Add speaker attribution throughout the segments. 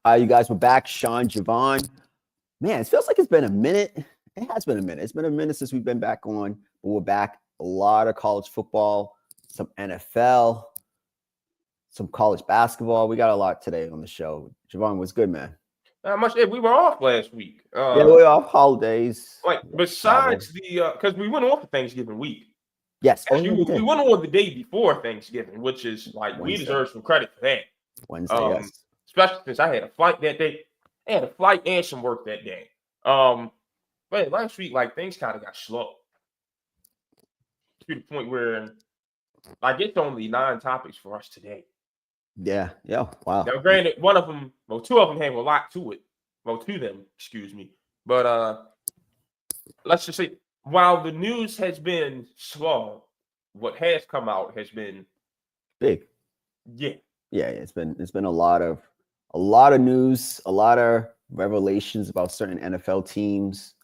Speaker 1: You guys were back, Sean, Javon. Man, it feels like it's been a minute. It has been a minute. It's been a minute since we've been back on, but we're back. A lot of college football, some NFL, some college basketball. We got a lot today on the show. Javon, what's good, man?
Speaker 2: Not much. We were off last week.
Speaker 1: Yeah, we're off holidays.
Speaker 2: Like
Speaker 1: Travel.
Speaker 2: besides because we went off for Thanksgiving week.
Speaker 1: Yes. Oh,
Speaker 2: Actually,
Speaker 1: yeah, we
Speaker 2: we
Speaker 1: did.
Speaker 2: went on the day before Thanksgiving, which is like we
Speaker 1: Wednesday.
Speaker 2: deserve some credit for that.
Speaker 1: Wednesday, yes.
Speaker 2: Especially since I had a flight that day. I had a flight and some work that day. But last week, like things kind of got slow to the point where like it's only 9 topics for us today.
Speaker 1: Yeah. Yeah. Wow.
Speaker 2: Now, granted, one of them, well, 2 of them have a lot to it. Well, 2 of them, excuse me. But let's just say, while the news has been slow, what has come out has been
Speaker 1: Big.
Speaker 2: yeah.
Speaker 1: Yeah. It's been a lot of news, a lot of revelations about certain NFL teams.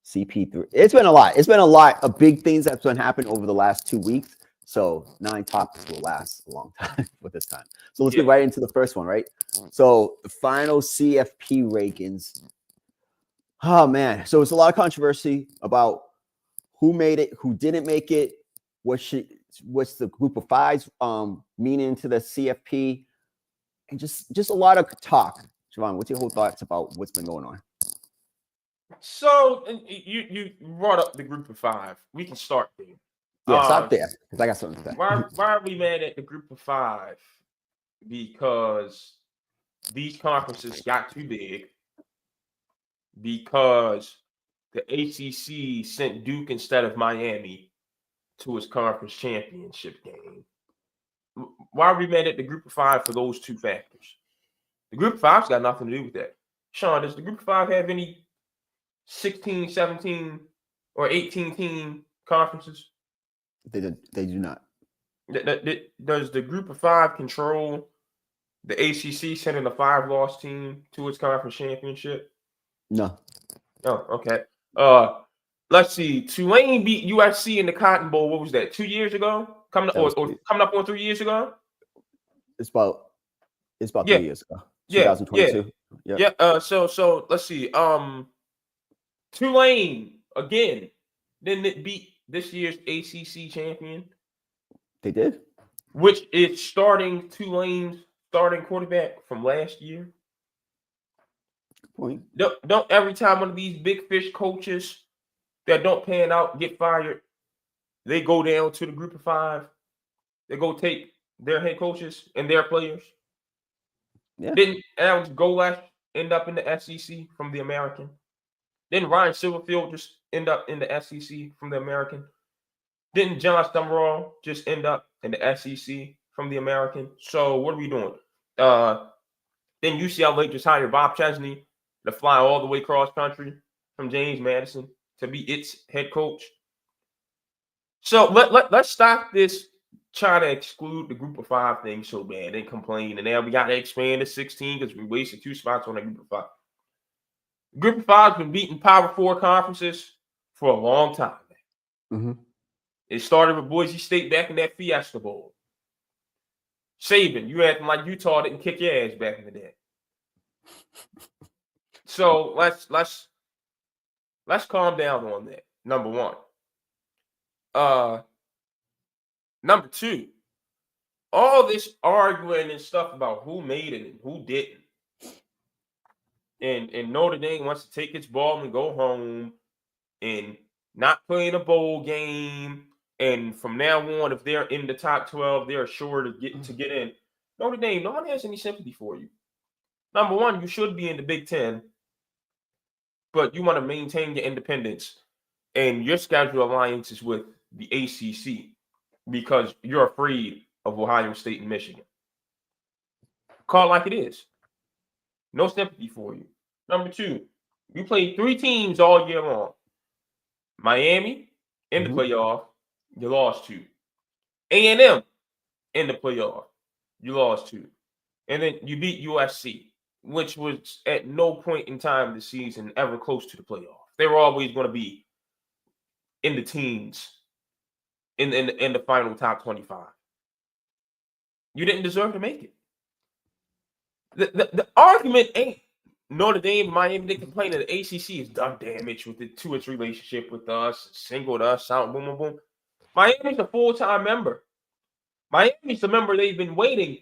Speaker 1: CP3. It's been a lot. It's been a lot of big things that's been happening over the last 2 weeks. So 9 topics will last a long time for this time. So let's get right into the first one, right? So the final CFP rankings. Oh man. So it's a lot of controversy about who made it, who didn't make it, what's the group of fives meaning to the CFP, and just a lot of talk. Javon, what's your whole thoughts about what's been going on?
Speaker 2: So you brought up the group of 5. We can start there.
Speaker 1: Yeah, stop there because I got something to say.
Speaker 2: Why are we mad at the group of 5? Because these conferences got too big. Because the ACC sent Duke instead of Miami to its conference championship game. Why are we mad at the group of 5 for those 2 factors? The group of 5's got nothing to do with that. Sean, does the group of 5 have any 16, 17, or 18 team conferences?
Speaker 1: They do not.
Speaker 2: Does the group of 5 control the ACC sending a 5-loss team to its conference championship?
Speaker 1: No.
Speaker 2: Oh, okay. Let's see. Tulane beat USC in the Cotton Bowl. What was that? 2 years ago? Coming up on 3 years ago?
Speaker 1: It's about 3 years ago.
Speaker 2: Yeah.
Speaker 1: 2022.
Speaker 2: Yeah. So let's see. Tulane again. Didn't it beat this year's ACC champion?
Speaker 1: They did.
Speaker 2: Which is Tulane's starting quarterback from last year.
Speaker 1: Good point.
Speaker 2: Don't every time one of these big fish coaches that don't pan out get fired, they go down to the group of 5. They go take their head coaches and their players.
Speaker 1: Yeah.
Speaker 2: Didn't Alex Golesh end up in the SEC from the American? Didn't Ryan Silverfield just end up in the SEC from the American? Didn't John Summerall just end up in the SEC from the American? So what are we doing? Then UCLA just hired Bob Chesney to fly all the way cross country from James Madison to be its head coach. So let's stop this trying to exclude the group of 5 thing so bad and complain. And now we got to expand to 16 because we wasted 2 spots on the group of 5. Group of 5's been beating Power 4 conferences for a long time.
Speaker 1: Mm-hmm.
Speaker 2: It started with Boise State back in that Fiesta Bowl. Saban, you acting like Utah didn't kick your ass back in the day. So let's calm down on that. Number 1. Number 2, all this arguing and stuff about who made it and who didn't. And Notre Dame wants to take its ball and go home and not play in a bowl game. And from now on, if they're in the top 12, they're sure to get in. Notre Dame, no one has any sympathy for you. Number 1, you should be in the Big Ten, but you want to maintain your independence and your schedule alliances with the ACC because you're afraid of Ohio State and Michigan. Call it like it is. No sympathy for you. Number 2, you played 3 teams all year long. Miami in the playoff, you lost 2. A&M in the playoff, you lost 2. And then you beat USC, which was at no point in time this season ever close to the playoff. They were always going to be in the teens in the final top 25. You didn't deserve to make it. The argument ain't Notre Dame, Miami. They complain that the ACC has done damage with it to its relationship with us, singled us out, boom, boom, boom. Miami's a full-time member. Miami's the member they've been waiting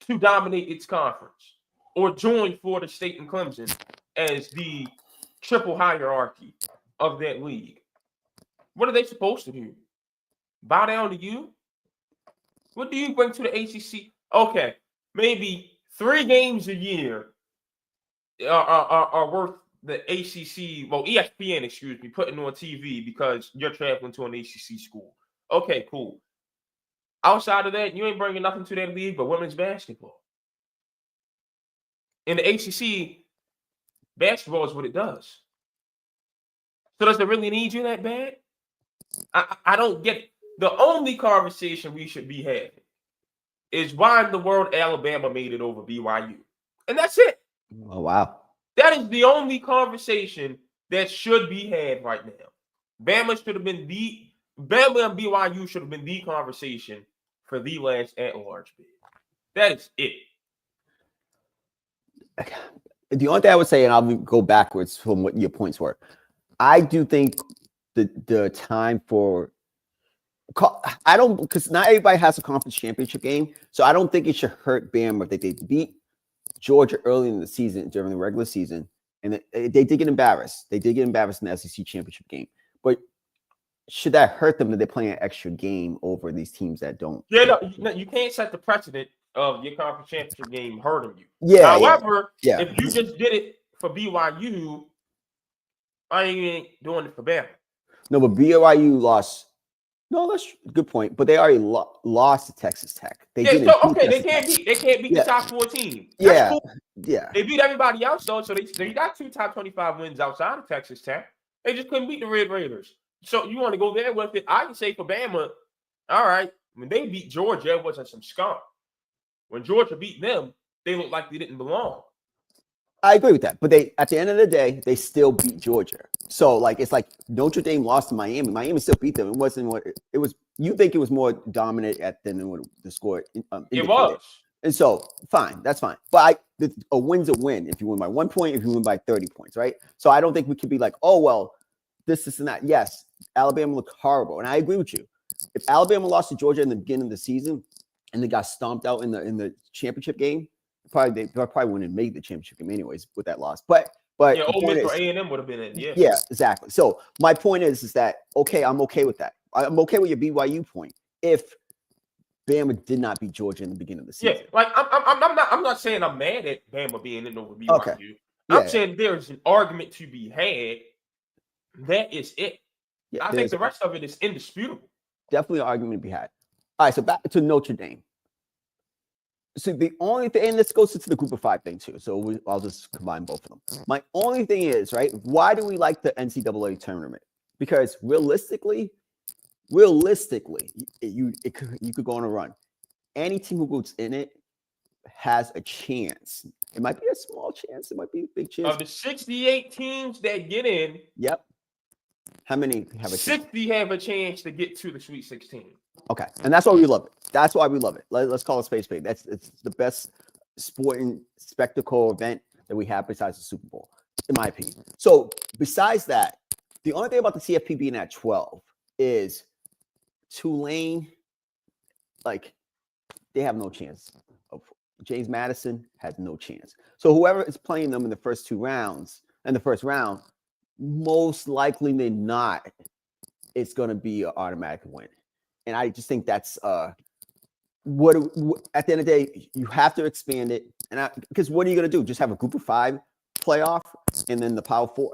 Speaker 2: to dominate its conference or join Florida State and Clemson as the triple hierarchy of that league. What are they supposed to do? Bow down to you? What do you bring to the ACC? Okay, maybe 3 games a year are worth the ACC, well, ESPN, excuse me, putting on TV because you're traveling to an ACC school. Okay, cool. Outside of that, you ain't bringing nothing to that league but women's basketball. In the ACC, basketball is what it does. So does it really need you that bad? I don't get it. The only conversation we should be having is why in the world Alabama made it over BYU. And that's it.
Speaker 1: Oh, wow.
Speaker 2: That is the only conversation that should be had right now. Bama and BYU should have been the conversation for the last at-large bid. That is it.
Speaker 1: The only thing I would say, and I'll go backwards from what your points were, I do think the time for because not everybody has a conference championship game, so I don't think it should hurt Bama that they beat Georgia early in the season during the regular season, and they did get embarrassed. They did get embarrassed in the SEC championship game, but should that hurt them that they're playing an extra game over these teams that don't?
Speaker 2: Yeah, no, you can't set the precedent of your conference championship game hurting you.
Speaker 1: Yeah.
Speaker 2: However,
Speaker 1: yeah.
Speaker 2: if you just did it for BYU, I ain't doing it for Bama.
Speaker 1: No, but BYU lost. No, that's a good point. But they already lost to Texas Tech. They can't
Speaker 2: beat the top 14.
Speaker 1: That's
Speaker 2: cool.
Speaker 1: Yeah.
Speaker 2: They beat everybody else though, so they got 2 top 25 wins outside of Texas Tech. They just couldn't beat the Red Raiders. So you want to go there with it? I can say for Bama, all right. When they beat Georgia, it wasn't some skunk. When Georgia beat them, they looked like they didn't belong.
Speaker 1: I agree with that, but they at the end of the day, they still beat Georgia. So it's like Notre Dame lost to Miami. Miami still beat them. It wasn't what it was. You think it was more dominant than what the score indicated.
Speaker 2: It was.
Speaker 1: And so, fine, that's fine. But a win's a win if you win by 1 point, if you win by 30 points, right? So I don't think we could be like, oh, well, this and that. Yes, Alabama looked horrible. And I agree with you. If Alabama lost to Georgia in the beginning of the season and they got stomped out in the championship game, they probably wouldn't have made the championship game anyways with that loss. But
Speaker 2: yeah, Ole Miss or A&M would have been in. Yeah.
Speaker 1: Yeah, exactly. So my point is that, okay, I'm okay with that. I'm okay with your BYU point. If Bama did not beat Georgia in the beginning of the season.
Speaker 2: Yeah, I'm not saying I'm mad at Bama being in over BYU.
Speaker 1: Okay.
Speaker 2: I'm saying there's an argument to be had. That is it. Yeah, I think the rest of it is indisputable.
Speaker 1: Definitely an argument to be had. All right, so back to Notre Dame. So the only thing, and this goes into the group of 5 thing too. So I'll just combine both of them. My only thing is, right, why do we like the NCAA tournament? Because realistically, you could go on a run. Any team who goes in it has a chance. It might be a small chance. It might be a big chance.
Speaker 2: Of the 68 teams that get in,
Speaker 1: yep. How many have a
Speaker 2: 60 have a chance to get to the Sweet 16.
Speaker 1: Okay, and that's why we love it. That's why we love it. Let's call it Space Big. It's the best sporting spectacle event that we have besides the Super Bowl, in my opinion. So besides that, the only thing about the CFP being at 12 is Tulane, they have no chance. James Madison has no chance. So whoever is playing them in the first 2 rounds, in the first round, most likely than not, it's going to be an automatic win. And I just think that's what at the end of the day, you have to expand it. And because what are you going to do? Just have a group of 5 playoff and then the Power 4?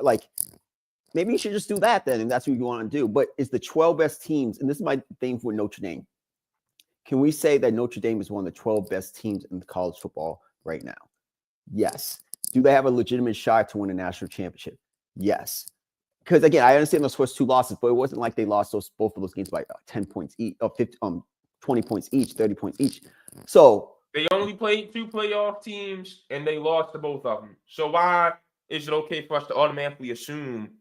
Speaker 1: Maybe you should just do that then, and that's what you want to do. But it's the 12 best teams, and this is my thing for Notre Dame. Can we say that Notre Dame is one of the 12 best teams in college football right now? Yes. Do they have a legitimate shot to win a national championship? Yes. Because again, I understand those first 2 losses, but it wasn't like they lost both of those games by 10 points each, 20 points each, 30 points each. So
Speaker 2: they only played 2 playoff teams, and they lost to both of them. So why is it okay for us to automatically assume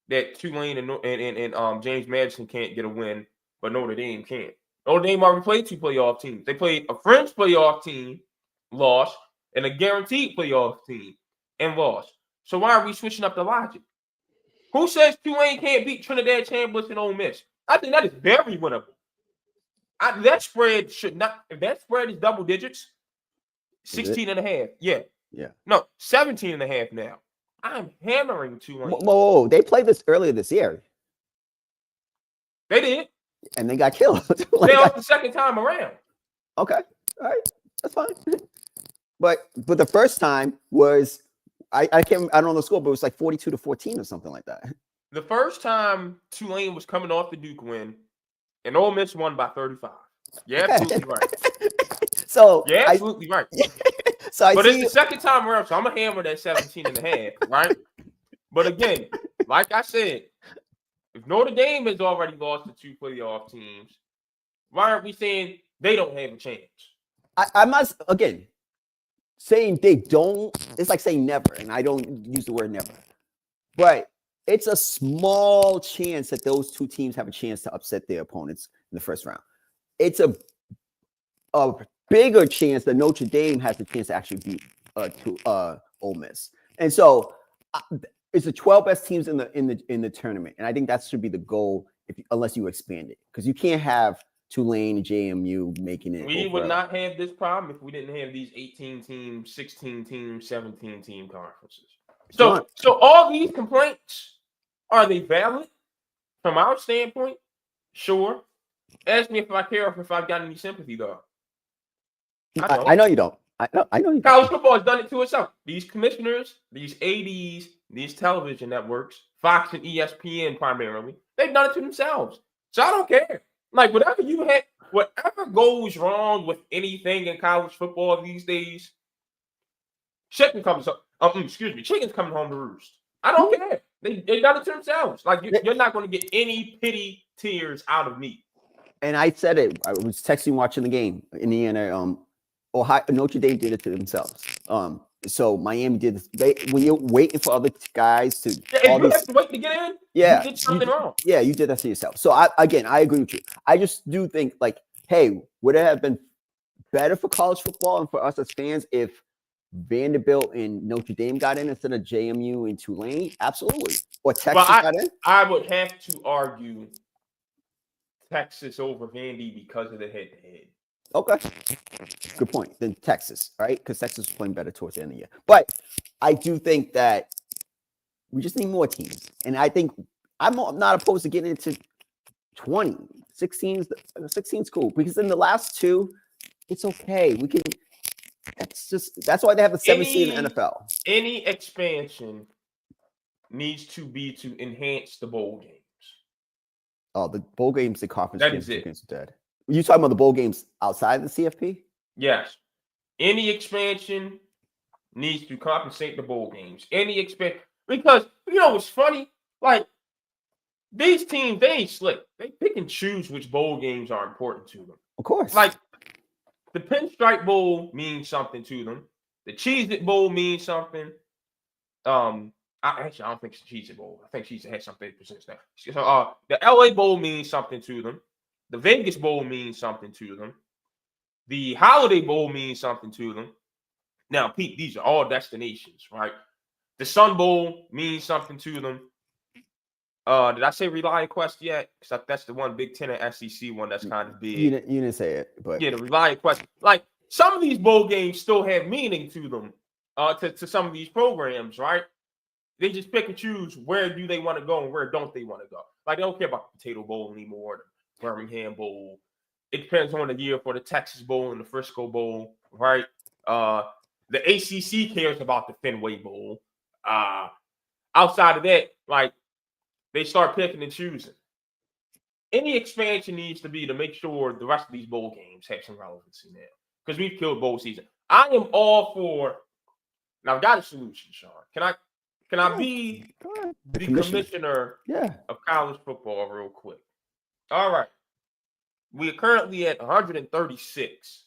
Speaker 2: that Tulane and James Madison can't get a win, but Notre Dame can't? Notre Dame already played 2 playoff teams. They played a French playoff team, lost, and a guaranteed playoff team and lost. So why are we switching up the logic? Who says Tulane can't beat Trinidad Chambliss and Ole Miss? I think that is very winnable. That spread should not, if that spread is double digits, 16 and a half. Yeah.
Speaker 1: Yeah.
Speaker 2: No, 17 and a half now. I'm hammering Tulane.
Speaker 1: Whoa, they played this earlier this year.
Speaker 2: They did.
Speaker 1: And they got killed.
Speaker 2: They lost the second time around.
Speaker 1: Okay. All right. That's fine. But the first time was I don't know the score, but it was like 42-14 or something like that.
Speaker 2: The first time Tulane was coming off the Duke win, and Ole Miss won by 35. Yeah, absolutely right.
Speaker 1: So
Speaker 2: yeah, absolutely right.
Speaker 1: So
Speaker 2: but it's the second time around, so I'm gonna hammer that 17 and a half, right? But again, like I said, if Notre Dame has already lost to 2 playoff teams, why aren't we saying they don't have a chance?
Speaker 1: I must, again, saying they don't, it's like saying never, and I don't use the word never. But it's a small chance that those 2 teams have a chance to upset their opponents in the first round. It's a bigger chance that Notre Dame has the chance to actually beat Ole Miss. And so it's the 12 best teams in the tournament, and I think that should be the goal unless you expand it, because you can't have Tulane and JMU making it.
Speaker 2: We would not have this problem if we didn't have these 18 team, 16 team, 17 team conferences. So all these complaints, are they valid from our standpoint? Sure. Ask me if I care or if I've got any sympathy, though.
Speaker 1: I know you don't. I know you don't.
Speaker 2: College football has done it to itself. These commissioners, these ADs, these television networks, Fox and ESPN primarily, they've done it to themselves. So I don't care. Like, whatever goes wrong with anything in college football these days, chicken's coming home to roost. I don't care. They done it to themselves. Like, you're not going to get any pity tears out of me.
Speaker 1: And I said it. I was texting watching the game. Indiana, Notre Dame did it to themselves. So Miami did this. When you're waiting for other guys to,
Speaker 2: you have to wait to get in.
Speaker 1: Yeah,
Speaker 2: you did something wrong.
Speaker 1: Yeah, you did that to yourself. So I agree with you. I just do think, like, hey, would it have been better for college football and for us as fans if Vanderbilt and Notre Dame got in instead of JMU and Tulane? Absolutely. Or Texas got in?
Speaker 2: I would have to argue Texas over Vandy because of the head-to-head.
Speaker 1: Okay. Good point. Then Texas, right? Because Texas was playing better towards the end of the year. But I do think that we just need more teams. And I think I'm not opposed to getting into 20. 16's cool. Because in the last 2, it's okay. We can. That's why they have the 7 seed in the NFL.
Speaker 2: Any expansion needs to be to enhance the bowl games.
Speaker 1: Oh, the bowl games, the conference
Speaker 2: games
Speaker 1: are dead. Are you talking about the bowl games outside the CFP?
Speaker 2: Yes. Any expansion needs to compensate the bowl games. Because, what's funny? Like, these teams, they ain't slick. They pick and choose which bowl games are important to them.
Speaker 1: Of course.
Speaker 2: Like, the Pinstripe Bowl means something to them. The Cheez-It Bowl means something. I don't think it's the Cheez-It Bowl. I think Cheez-It has some 50% now. So, the LA Bowl means something to them. The Vegas Bowl means something to them. The Holiday Bowl means something to them. Now, Pete, these are all destinations, right? The Sun Bowl means something to them. Did I say Reliant Quest yet? Because that's the one Big Ten and SEC one that's kind of big.
Speaker 1: You didn't say it, but
Speaker 2: yeah, the Reliant Quest. Like, some of these bowl games still have meaning to them. To some of these programs, right? They just pick and choose where do they want to go and where don't they want to go. Like, they don't care about the Potato Bowl anymore. Birmingham Bowl. It depends on the year for the Texas Bowl and the Frisco Bowl, right? The ACC cares about the Fenway Bowl. Outside of that, like, they start picking and choosing. Any expansion needs to be to make sure the rest of these bowl games have some relevancy now, because we've killed bowl season. I am all for. Now, I've got a solution, Sean. Can I be the commissioner of college football real quick? All right. We are currently at 136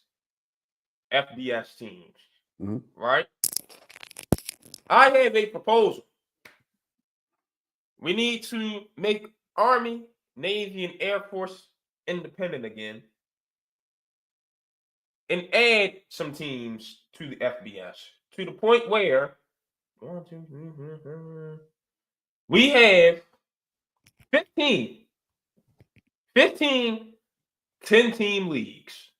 Speaker 2: FBS teams, right? I have a proposal. We need to make Army, Navy, and Air Force independent again and add some teams to the FBS to the point where we have 15 10-team leagues.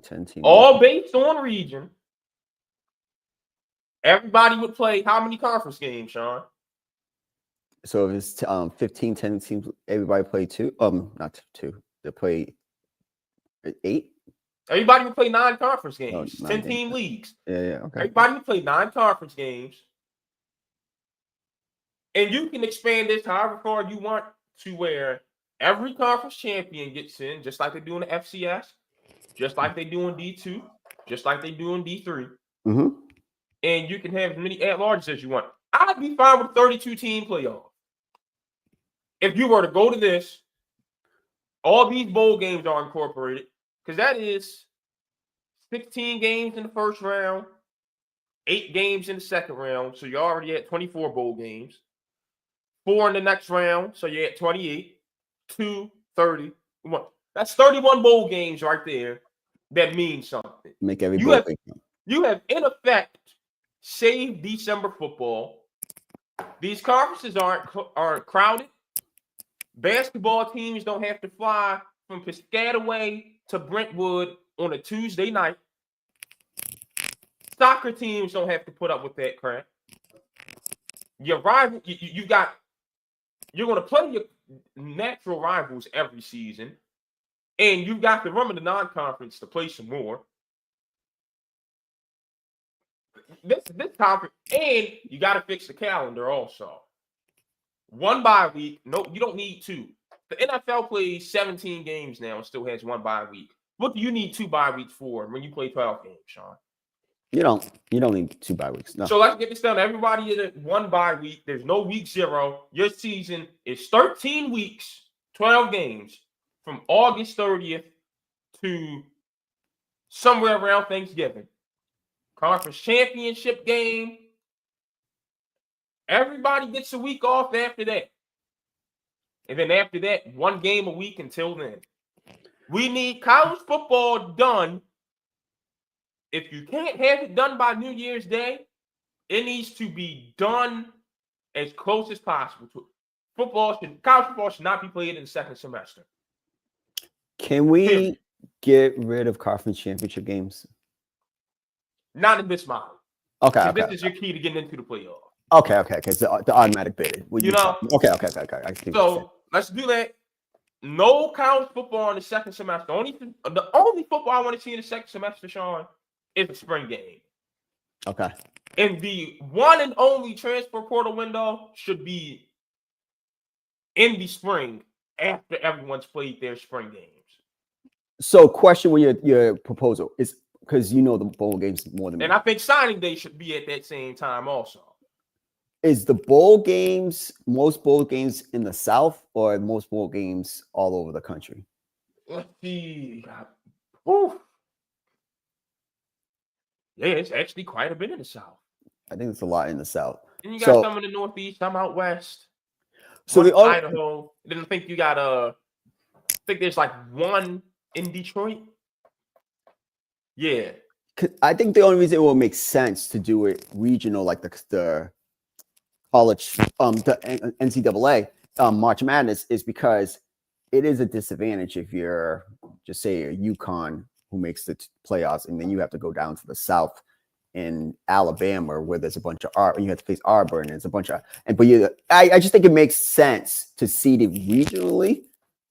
Speaker 1: 10 team.
Speaker 2: All based on region. Everybody would play how many conference games, Sean?
Speaker 1: So if it's 15, 10 teams, everybody play two. Not two. They play 8.
Speaker 2: Everybody would play 9 conference games.
Speaker 1: 9
Speaker 2: 10-team leagues.
Speaker 1: Yeah, okay.
Speaker 2: Everybody would play 9 conference games. And you can expand this however far you want to where every conference champion gets in, just like they do in the FCS, just like they do in D2, just like they do in D3.
Speaker 1: Mm-hmm.
Speaker 2: And you can have as many at-larges as you want. I'd be fine with a 32-team playoff. If you were to go to this, all these bowl games are incorporated because that is 16 games in the first round, 8 games in the second round. So you're already at 24 bowl games. 4 in the next round, so you're at 28. 2, 30. That's 31 bowl games right there that means something.
Speaker 1: Make every bowl game.
Speaker 2: You have, in effect, saved December football. These conferences aren't crowded. Basketball teams don't have to fly from Piscataway to Brentwood on a Tuesday night. Soccer teams don't have to put up with that crap. Your rival, you're going to play your natural rivals every season, and you've got to remember the non-conference to play some more. This conference, and you got to fix the calendar also. 1 bye week. No, you don't need 2. The NFL plays 17 games now and still has 1 bye week. What do you need 2 bye weeks for when you play 12 games, Sean?
Speaker 1: You don't need 2 bye weeks. No.
Speaker 2: So let's get this done. Everybody is at 1 bye week. There's no week 0. Your season is 13 weeks, 12 games from August 30th to somewhere around Thanksgiving. Conference championship game. Everybody gets a week off after that. And then after that, 1 game a week until then. We need college football done. If you can't have it done by New Year's Day, it needs to be done as close as possible to it. College football should not be played in the second semester.
Speaker 1: Can we get rid of conference championship games?
Speaker 2: Not in this model.
Speaker 1: Okay.
Speaker 2: This is your key to getting into the playoff.
Speaker 1: Okay. It's the automatic bid. Okay. I see.
Speaker 2: So let's do that. No college football in the second semester. The only football I want to see in the second semester, Sean, is a spring game.
Speaker 1: Okay.
Speaker 2: And the one and only transfer portal window should be in the spring after everyone's played their spring games.
Speaker 1: So, question with your proposal is because you know the bowl games more than me.
Speaker 2: And I think signing day should be at that same time also.
Speaker 1: Is the bowl games, most bowl games in the South or most bowl games all over the country?
Speaker 2: Let's see. Ooh. Yeah, it's actually quite a bit in the South.
Speaker 1: I think it's a lot in the South.
Speaker 2: And you got some in the Northeast, some out West.
Speaker 1: So the
Speaker 2: Idaho. Then I think you got I think there's like 1 in Detroit. Yeah.
Speaker 1: I think the only reason it will make sense to do it regional, like the college, the NCAA March Madness, is because it is a disadvantage if you're just say a UConn who makes the playoffs, and then you have to go down to the South in Alabama where there's a bunch of you have to face Auburn, and there's a bunch of I just think it makes sense to seed it regionally,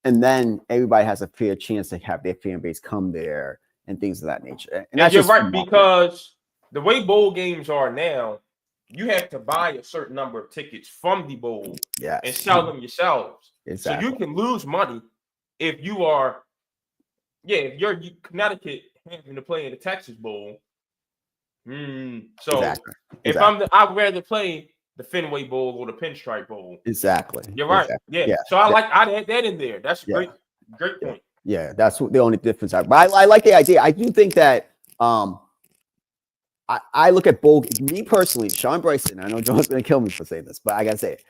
Speaker 1: and then everybody has a fair chance to have their fan base come there and things of that nature. And
Speaker 2: that's you're right, because the way bowl games are now, you have to buy a certain number of tickets from the bowl and sell them yourselves.
Speaker 1: Exactly.
Speaker 2: So you can lose money if you are, if you're Connecticut having to play in the Texas Bowl. So if I'd rather play the Fenway Bowl or the Pinstripe Bowl.
Speaker 1: Exactly.
Speaker 2: You're right.
Speaker 1: Exactly.
Speaker 2: Yeah. So I'd add that in there. That's a great point.
Speaker 1: Yeah, that's the only difference. But I like the idea. I do think that I look at bowl. Me personally, Sean Bryson. I know John's gonna kill me for saying this, but I gotta say it.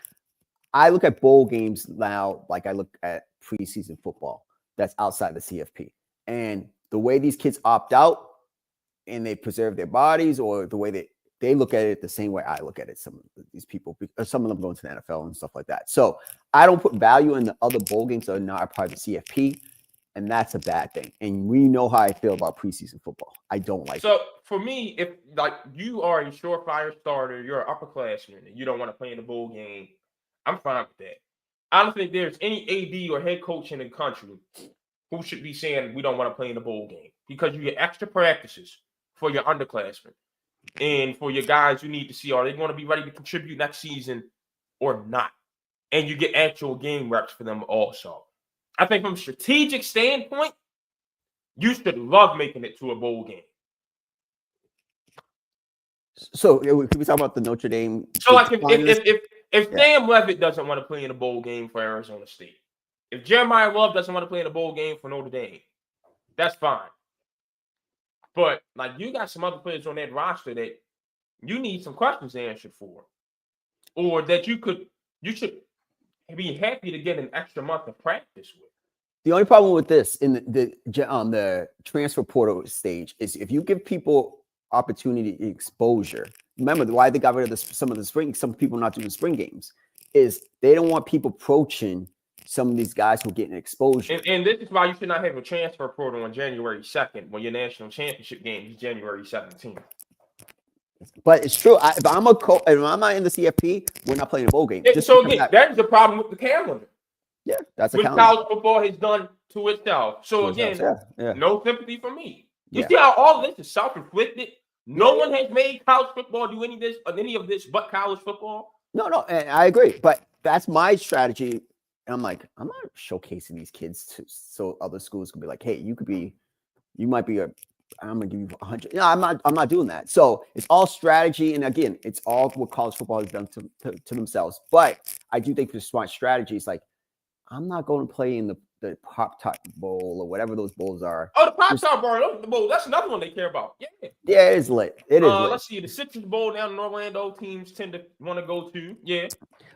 Speaker 1: I look at bowl games now like I look at preseason football. That's outside the CFP, and the way these kids opt out, and they preserve their bodies, or the way they look at it the same way I look at it. Some of these people, some of them going to the NFL and stuff like that. So I don't put value in the other bowl games that are not a part of the CFP, and that's a bad thing. And we know how I feel about preseason football. I don't like it.
Speaker 2: So for me, if like you are a surefire starter, you're an upperclassman, and you don't want to play in the bowl game, I'm fine with that. I don't think there's any AD or head coach in the country who should be saying we don't want to play in the bowl game, because you get extra practices for your underclassmen and for your guys you need to see, are they going to be ready to contribute next season or not? And you get actual game reps for them also. I think from a strategic standpoint, you should love making it to a bowl game.
Speaker 1: So can we talk about the Notre Dame?
Speaker 2: So like if Sam Levitt doesn't want to play in a bowl game for Arizona State, if Jeremiah Love doesn't want to play in a bowl game for Notre Dame, that's fine. But like you got some other players on that roster that you need some questions answered for, or that you should be happy to get an extra month of practice with.
Speaker 1: The only problem with this in the transfer portal stage is if you give people opportunity exposure. Remember why they got rid of some people not doing spring games is they don't want people approaching some of these guys who are getting exposure.
Speaker 2: And this is why you should not have a transfer portal on January 2nd when your national championship game is January 17th.
Speaker 1: But it's true. If I'm a coach, if I'm not in the CFP, we're not playing a bowl game.
Speaker 2: So again, that is the problem with the calendar.
Speaker 1: Yeah, that's a
Speaker 2: calendar. College football has done to itself. So again, no sympathy for me. You see how all this is self-inflicted? No one has made college football do any of this but college football.
Speaker 1: No, and I agree. But that's my strategy. And I'm like, I'm not showcasing these kids so other schools can be like, hey, you might be I'm gonna give you 100. No, I'm not doing that. So it's all strategy, and again, it's all what college football has done to themselves. But I do think for smart strategies, like I'm not going to play in the Pop-Tart Bowl or whatever those bowls are.
Speaker 2: Oh, the Pop-Tart Bowl, that's another one they care about. Yeah,
Speaker 1: it is lit. It is lit.
Speaker 2: Let's see, the Citrus Bowl down in Orlando teams tend to want to go to. Yeah,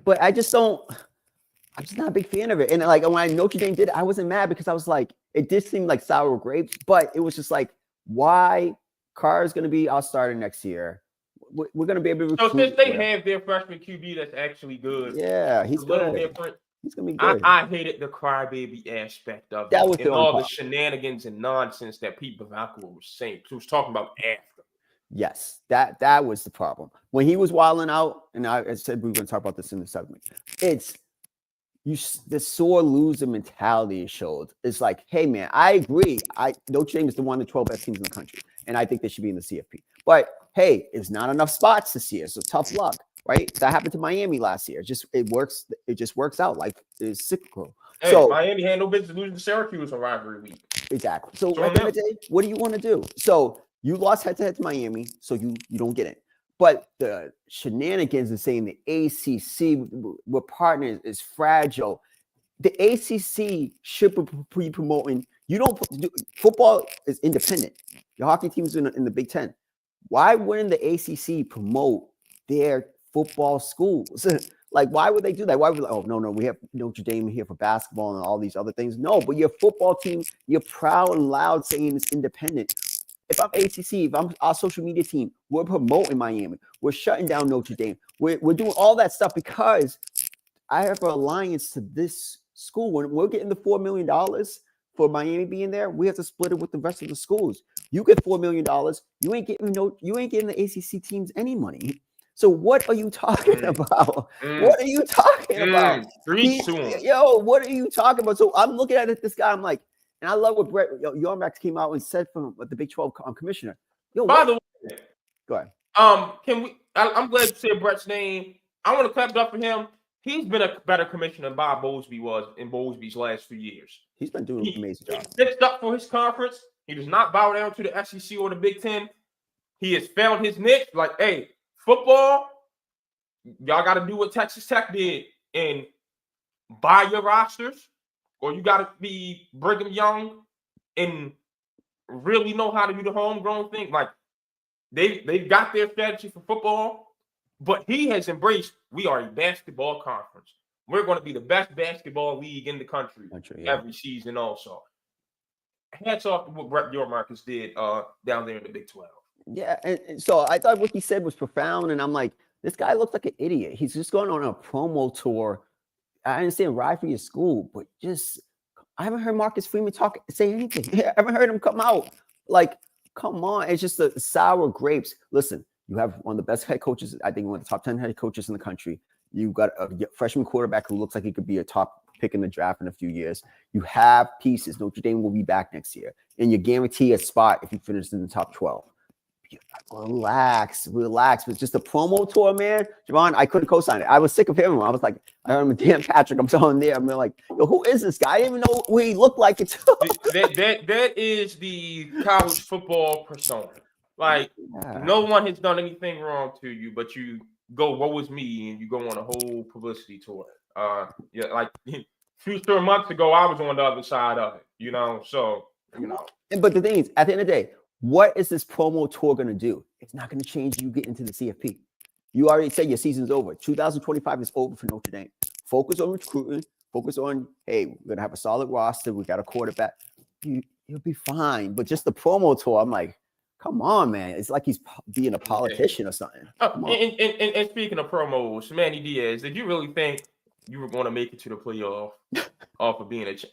Speaker 1: but I'm just not a big fan of it. And like when Notre Dame did it, I wasn't mad because I was like, it did seem like sour grapes, but it was just like, why? Carr is going to be our starter next year. We're going to be able to recruit.
Speaker 2: So since they have their freshman QB that's actually good,
Speaker 1: he's good.
Speaker 2: Different.
Speaker 1: He's going to be good.
Speaker 2: I hated the crybaby aspect of
Speaker 1: that. And
Speaker 2: all the shenanigans and nonsense that Pete Bavacqua was saying. He was talking about after.
Speaker 1: Yes, that was the problem. When he was wilding out, and I said we were going to talk about this in the segment, it's the sore loser mentality showed. It's like, hey man, I agree. Notre Dame is one of the 12 best teams in the country, and I think they should be in the CFP. But hey, it's not enough spots this year, so tough luck, right? That happened to Miami last year. It just works out like it's cyclical.
Speaker 2: Hey, so Miami had no business losing to Syracuse on rivalry week.
Speaker 1: Exactly. So at the end of the day, what do you want to do? So you lost head-to-head to Miami, so you don't get it. But the shenanigans and saying the ACC, we're partners, is fragile. The ACC should be promoting. Football is independent. Your hockey team's in the Big Ten. Why wouldn't the ACC promote their football schools? Like, why would they do that? Why would no, we have Notre Dame here for basketball and all these other things? No, but your football team, you're proud and loud saying it's independent. If I'm ACC, if I'm our social media team, we're promoting Miami. We're shutting down Notre Dame. We're doing all that stuff because I have an alliance to this school. When we're getting the $4 million for Miami being there, we have to split it with the rest of the schools. You get $4 million. You ain't getting the ACC teams any money. So what are you talking about? What are you talking about? What are you talking about? So I'm looking at this guy. I'm like, and I love what Brett Yormark came out and said from the Big 12 commissioner.
Speaker 2: By the way,
Speaker 1: go ahead.
Speaker 2: I'm glad you said Brett's name. I want to clap it up for him. He's been a better commissioner than Bob Bowlesby was in Bowlesby's last few years.
Speaker 1: He's been doing an amazing job.
Speaker 2: He fixed up for his conference. He does not bow down to the SEC or the Big Ten. He has found his niche. Like, hey, football, y'all got to do what Texas Tech did and buy your rosters. Or you got to be Brigham Young and really know how to do the homegrown thing. Like, they've got their strategy for football, but he has embraced, we are a basketball conference. We're going to be the best basketball league in the country every season also. Hats off to what Brett Yormark did down there in the Big 12.
Speaker 1: Yeah, and so I thought what he said was profound, and I'm like, this guy looks like an idiot. He's just going on a promo tour. I understand ride for your school, but just I haven't heard Marcus Freeman say anything. I haven't heard him come out. Like, come on, it's just the sour grapes. Listen, you have one of the best head coaches. I think one of the top 10 head coaches in the country. You got a freshman quarterback who looks like he could be a top pick in the draft in a few years. You have pieces. Notre Dame will be back next year, and you guarantee a spot if you finish in the top 12. Relax. But just a promo tour, man. Javon, I couldn't co-sign it. I was sick of him. I was like, I heard him, Dan Patrick. I'm telling there. I'm like, yo, who is this guy? I didn't even know what he looked like.
Speaker 2: That is the college football persona. Like, no one has done anything wrong to you, but you go, "Woe is me," and you go on a whole publicity tour. Yeah, like a few short months ago, I was on the other side of it. So
Speaker 1: But the thing is, at the end of the day, what is this promo tour going to do? It's not going to change you get into the CFP. You already said your season's over. 2025 is over for Notre Dame. Focus on recruiting. Focus on, hey, we're going to have a solid roster. We got a quarterback. You'll be fine. But just the promo tour, I'm like, come on, man. It's like he's being a politician or something.
Speaker 2: And speaking of promos, Manny Diaz, did you really think you were going to make it to the playoff off of being a champ?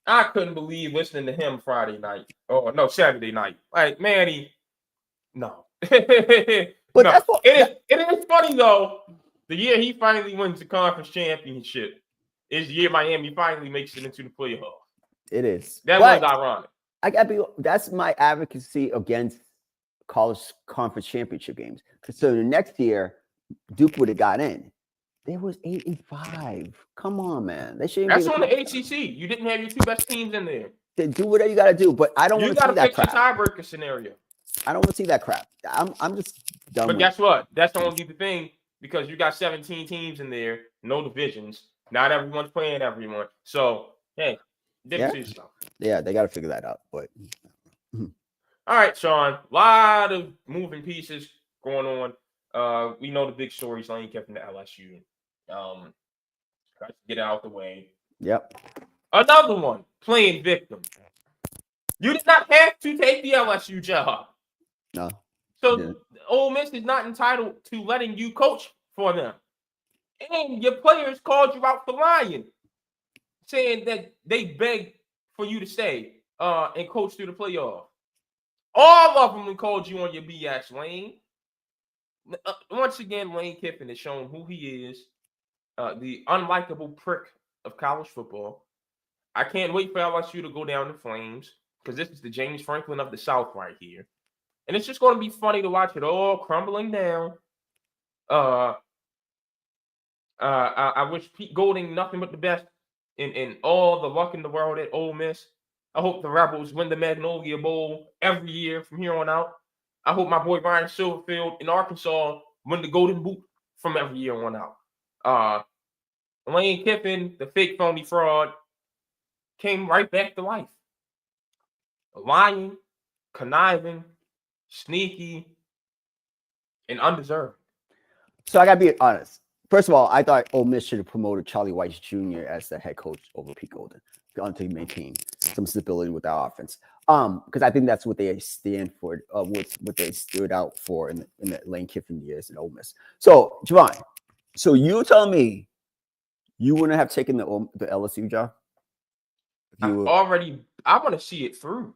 Speaker 2: I couldn't believe listening to him Friday night. Oh, no, Saturday night. Like, Manny, no.
Speaker 1: But
Speaker 2: no. It is funny, though. The year he finally wins the conference championship is the year Miami finally makes it into the playoff.
Speaker 1: It is.
Speaker 2: That was ironic.
Speaker 1: That's my advocacy against college conference championship games. So the next year, Duke would have got in. There was 8-5. Come on, man. They shouldn't.
Speaker 2: That's on the ACC. You didn't have your two best teams in there.
Speaker 1: They do whatever you got to do, but I don't want to see that crap.
Speaker 2: You got to fix the tiebreaker scenario.
Speaker 1: I don't want to see that crap. I'm just done.
Speaker 2: But guess what? That's only the thing because you got 17 teams in there, no divisions. Not everyone's playing everyone. So hey,
Speaker 1: yeah, they got to figure that out. But
Speaker 2: all right, Sean. A lot of moving pieces going on. We know the big stories Lane kept in the LSU. Try to get it out the way.
Speaker 1: Yep.
Speaker 2: Another one, playing victim. You did not have to take the LSU job.
Speaker 1: No.
Speaker 2: So Ole Miss is not entitled to letting you coach for them. And your players called you out for lying, saying that they begged for you to stay and coach through the playoff. All of them called you on your BS, Lane. Once again, Lane Kiffin has shown who he is, the unlikable prick of college football. I can't wait for LSU to go down in flames because this is the James Franklin of the South right here. And it's just going to be funny to watch it all crumbling down. I wish Pete Golding nothing but the best in all the luck in the world at Ole Miss. I hope the Rebels win the Magnolia Bowl every year from here on out. I hope my boy Ryan Silverfield in Arkansas win the Golden Boot from every year on out. Lane Kiffin, the fake phony fraud, came right back to life. Lying, conniving, sneaky, and undeserved.
Speaker 1: So I got to be honest. First of all, I thought Ole Miss should have promoted Charlie Weis Jr. as the head coach over Pete Golding to maintain some stability with our offense. Because I think that's what they stand for, what they stood out for in the Lane Kiffin years at Ole Miss. So, Javon, so you tell me you wouldn't have taken the LSU job?
Speaker 2: I want to see it through.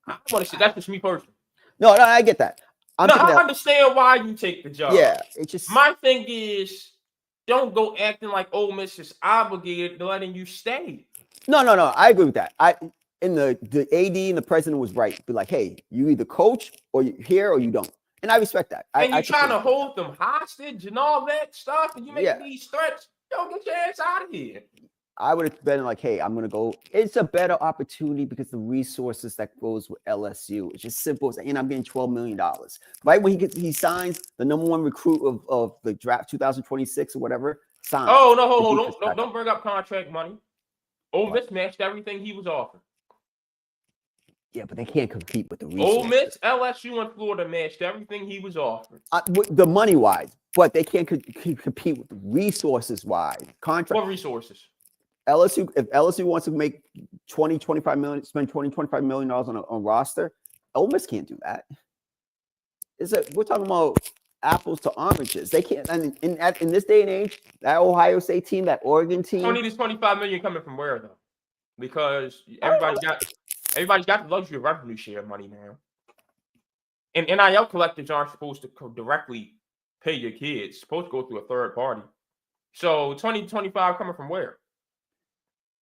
Speaker 2: I want to see. That's just me personally.
Speaker 1: No, I get that.
Speaker 2: I understand why you take the job.
Speaker 1: Yeah, it's just
Speaker 2: my thing is don't go acting like Ole Miss is obligated to letting you stay.
Speaker 1: No. I agree with that. The AD and the president was right. Be like, hey, you either coach or you here or you don't. And I respect that.
Speaker 2: And you're trying to hold them hostage and all that stuff, and you make these threats. Don't get your ass out of here.
Speaker 1: I would have been like, hey, I'm going to go. It's a better opportunity because the resources that goes with LSU. It's just simple. And I'm getting $12 million. Right when he signs the number one recruit of the draft 2026 or whatever, signs.
Speaker 2: Oh, no, don't bring up contract money. Ole Miss matched everything he was offered.
Speaker 1: Yeah, but they can't compete with the resources.
Speaker 2: Ole Miss, LSU, and Florida matched everything he was offered.
Speaker 1: The money-wise, but they can't compete with the resources-wise.
Speaker 2: What resources?
Speaker 1: If LSU wants to make $25 million, spend $25 million on a roster, Ole Miss can't do that. we're talking about apples to oranges. They can't. And in this day and age, that Ohio State team, that Oregon team,
Speaker 2: 20 to 25 million coming from where though? Because
Speaker 1: I don't know.
Speaker 2: everybody's got the luxury of revenue share money now. And NIL collectors aren't supposed to directly pay your kids. It's supposed to go through a third party. So 20 to 25 coming from where?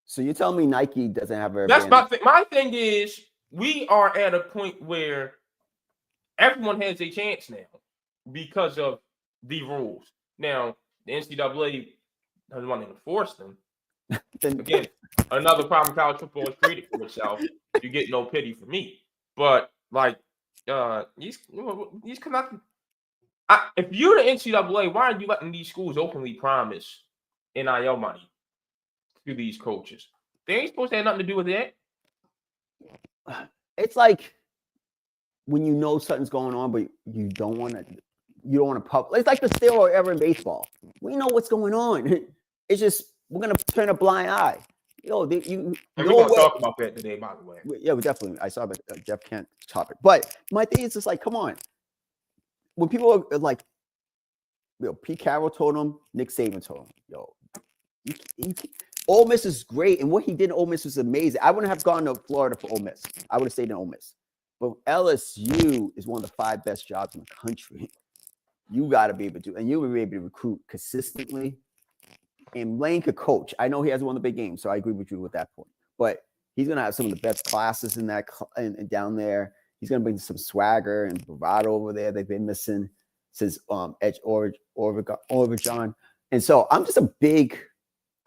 Speaker 1: So you're telling me Nike doesn't have a
Speaker 2: That's my thing is we are at a point where everyone has a chance now because of the rules. Now, the NCAA doesn't want to enforce them. Again, another problem college football has created for itself. You get no pity for me. But like these connected. If you're the NCAA, why are you letting these schools openly promise NIL money to these coaches? They ain't supposed to have nothing to do with that.
Speaker 1: It's like when you know something's going on, but you don't want to publish. It's like the steroid era in baseball. We know what's going on. It's just we're gonna turn a blind eye.
Speaker 2: And we're gonna talk about that today, by the way.
Speaker 1: Yeah, we definitely. I saw that Jeff Kent topic, but my thing is just like, come on. When people are like, Pete Carroll told him, Nick Saban told him, Ole Miss is great, and what he did in Ole Miss was amazing. I wouldn't have gone to Florida for Ole Miss. I would have stayed in Ole Miss. But LSU is one of the 5 best jobs in the country. You got to be able to do, and you will be able to recruit consistently. And Lane could coach. I know he hasn't won the big game, so I agree with you with that point. But he's going to have some of the best classes in that and down there. He's going to bring some swagger and bravado over there. They've been missing since Edge Orvejon. And so I'm just a big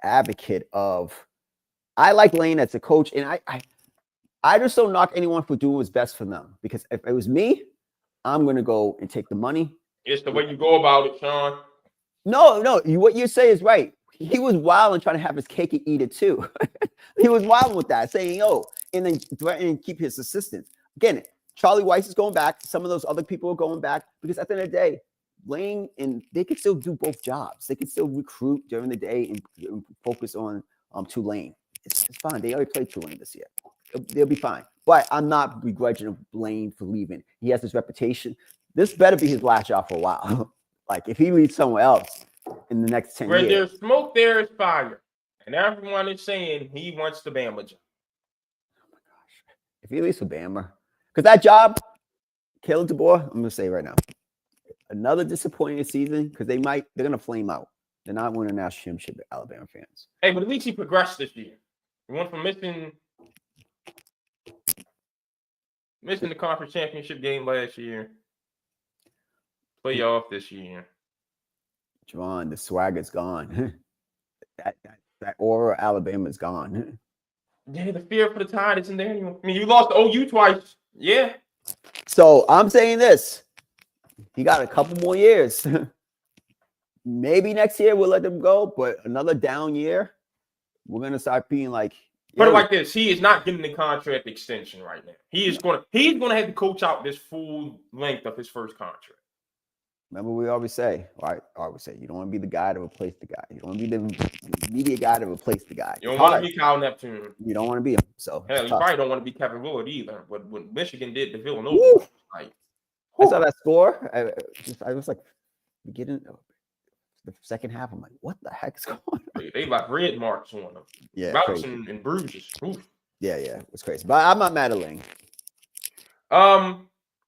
Speaker 1: advocate of. I like Lane as a coach, and I just don't knock anyone for doing what's best for them. Because if it was me, I'm going to go and take the money.
Speaker 2: It's the way you go about it, Sean.
Speaker 1: No, what you say is right. He was wild and trying to have his cake and eat it too. He was wild with that, saying, and then threatening to keep his assistants. Again, Charlie Weiss is going back. Some of those other people are going back because at the end of the day, Lane and they could still do both jobs. They could still recruit during the day and focus on Tulane. It's fine. They already played Tulane this year. They'll be fine. But I'm not begrudging Lane for leaving. He has this reputation. This better be his last job for a while. Like if he leaves somewhere else in the next 10 years.
Speaker 2: Where there's smoke, there is fire. And everyone is saying he wants the Bama job.
Speaker 1: Oh my gosh. If he leaves for Bama. Because that job, Caleb DeBoer, I'm going to say right now, another disappointing season because they're going to flame out. They're not winning a national championship, Alabama fans.
Speaker 2: Hey, but at least he progressed this year. He went from missing the conference championship game last year. Playoff this year.
Speaker 1: Javon, the swagger's gone. that aura of Alabama is gone.
Speaker 2: Yeah, the fear for the Tide isn't there anymore. I mean, you lost to OU twice. Yeah.
Speaker 1: So I'm saying this. He got a couple more years. Maybe next year we'll let them go, but another down year, we're gonna start being like.
Speaker 2: Put it like this: he is not getting the contract extension right now. He's gonna have to coach out this full length of his first contract.
Speaker 1: Remember, we always say, you don't want to be the guy to replace the guy. You don't want to be the media guy to replace the guy.
Speaker 2: You don't want to be Kyle Neptune.
Speaker 1: You don't want to be him. So
Speaker 2: hell, you probably don't want to be Kevin Willard either. But when Michigan did to Villanova,
Speaker 1: I saw that score. I was like, beginning the second half. I'm like, what the heck is going on?
Speaker 2: They like red marks on them.
Speaker 1: Yeah,
Speaker 2: bouts and bruises. Oof.
Speaker 1: Yeah, it's crazy. But I'm not mad at Lane.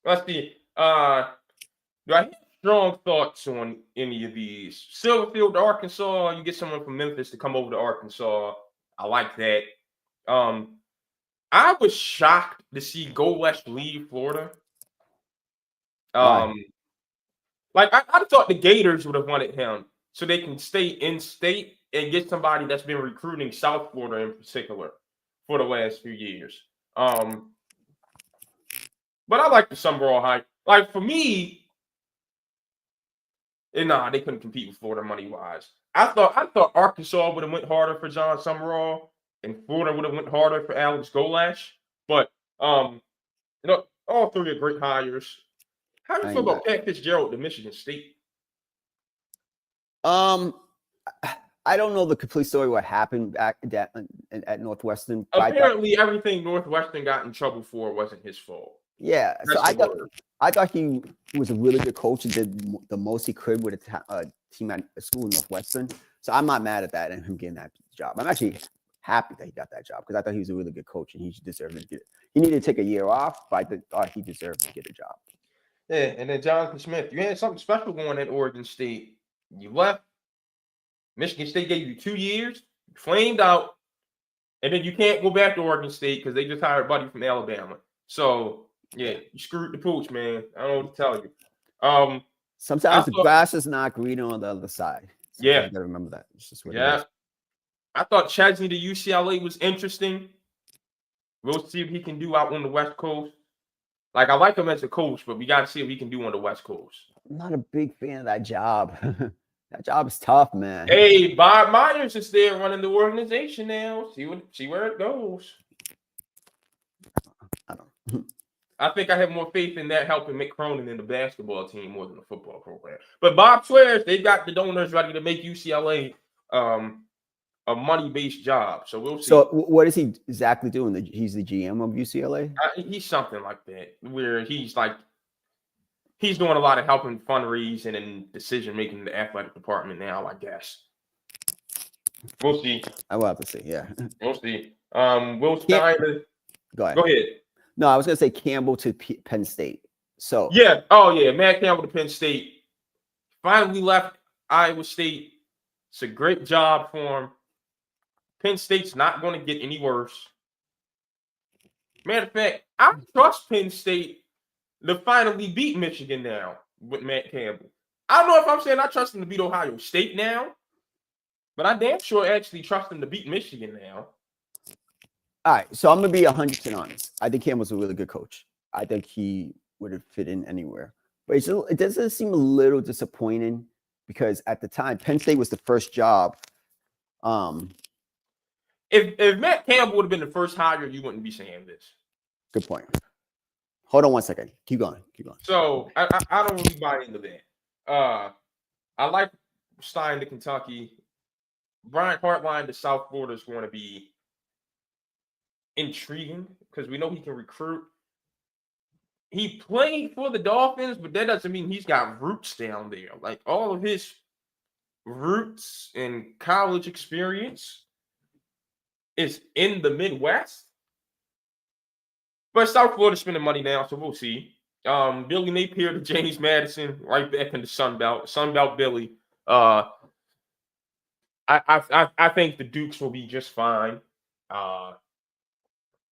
Speaker 2: Let's see. Do I have strong thoughts on any of these? Silverfield to Arkansas. You get someone from Memphis to come over to Arkansas. I like that. I was shocked to see Golesh leave Florida. Like I thought the Gators would have wanted him so they can stay in state and get somebody that's been recruiting South Florida in particular for the last few years. But I like the Summerall hype. Like for me, they couldn't compete with Florida money wise. I thought Arkansas would have went harder for John Summerall and Florida would have went harder for Alex Golesh. But all three are great hires. How do you feel about Pat Fitzgerald to Michigan State?
Speaker 1: I don't know the complete story what happened back at Northwestern.
Speaker 2: Apparently, everything Northwestern got in trouble for wasn't his fault.
Speaker 1: Yeah, so
Speaker 2: That's the word.
Speaker 1: I thought he was a really good coach and did the most he could with a team at a school in Northwestern. So I'm not mad at that and him getting that job. I'm actually happy that he got that job because I thought he was a really good coach and he deserved to get it. He needed to take a year off, but I thought he deserved to get a job.
Speaker 2: Yeah, and then Jonathan Smith, you had something special going at Oregon State. You left. Michigan State gave you 2 years, flamed out, and then you can't go back to Oregon State because they just hired Buddy from Alabama. So yeah, you screwed the pooch, man. I don't know what to tell you. I
Speaker 1: Sometimes the
Speaker 2: thought,
Speaker 1: grass is not greener on the other side. Sometimes
Speaker 2: yeah,
Speaker 1: you gotta remember that. It's just what it
Speaker 2: yeah.
Speaker 1: is.
Speaker 2: I thought Chesney to UCLA was interesting. We'll see what he can do out on the West Coast. Like, I like him as a coach, but we got to see what he can do on the West Coast.
Speaker 1: I'm not a big fan of that job. That job is tough, man.
Speaker 2: Hey, Bob Myers is there running the organization now. See where it goes.
Speaker 1: I don't.
Speaker 2: I think I have more faith in that helping Mick Cronin in the basketball team more than the football program. But Bob swears they've got the donors ready to make UCLA a money-based job. So we'll see.
Speaker 1: So what is he exactly doing? He's the GM of UCLA?
Speaker 2: He's something like that, where he's doing a lot of helping fundraising and decision-making in the athletic department now, I guess. We'll see.
Speaker 1: I will have to see, yeah.
Speaker 2: We'll see. Will Stein.
Speaker 1: Go ahead.
Speaker 2: Go ahead.
Speaker 1: No, I was going to say Campbell to Penn State. So
Speaker 2: yeah. Oh, yeah. Matt Campbell to Penn State. Finally left Iowa State. It's a great job for him. Penn State's not going to get any worse. Matter of fact, I trust Penn State to finally beat Michigan now with Matt Campbell. I don't know if I'm saying I trust him to beat Ohio State now, but I damn sure actually trust him to beat Michigan now.
Speaker 1: All right, so I'm going to be 100% honest. I think Campbell's a really good coach. I think he would have fit in anywhere. But it doesn't seem a little disappointing because at the time, Penn State was the first job.
Speaker 2: If Matt Campbell would have been the first hire, you wouldn't be saying this.
Speaker 1: Good point. Hold on one second. Keep going.
Speaker 2: So I don't really buy into that. I like Stein to Kentucky. Brian Hartline to South Florida is going to be intriguing because we know he can recruit. He played for the Dolphins, but that doesn't mean he's got roots down there. Like all of his roots and college experience is in the Midwest. But South Florida's spending money now, so we'll see. Billy Napier to James Madison, right back in the Sun Belt. Sun Belt Billy. I think the Dukes will be just fine.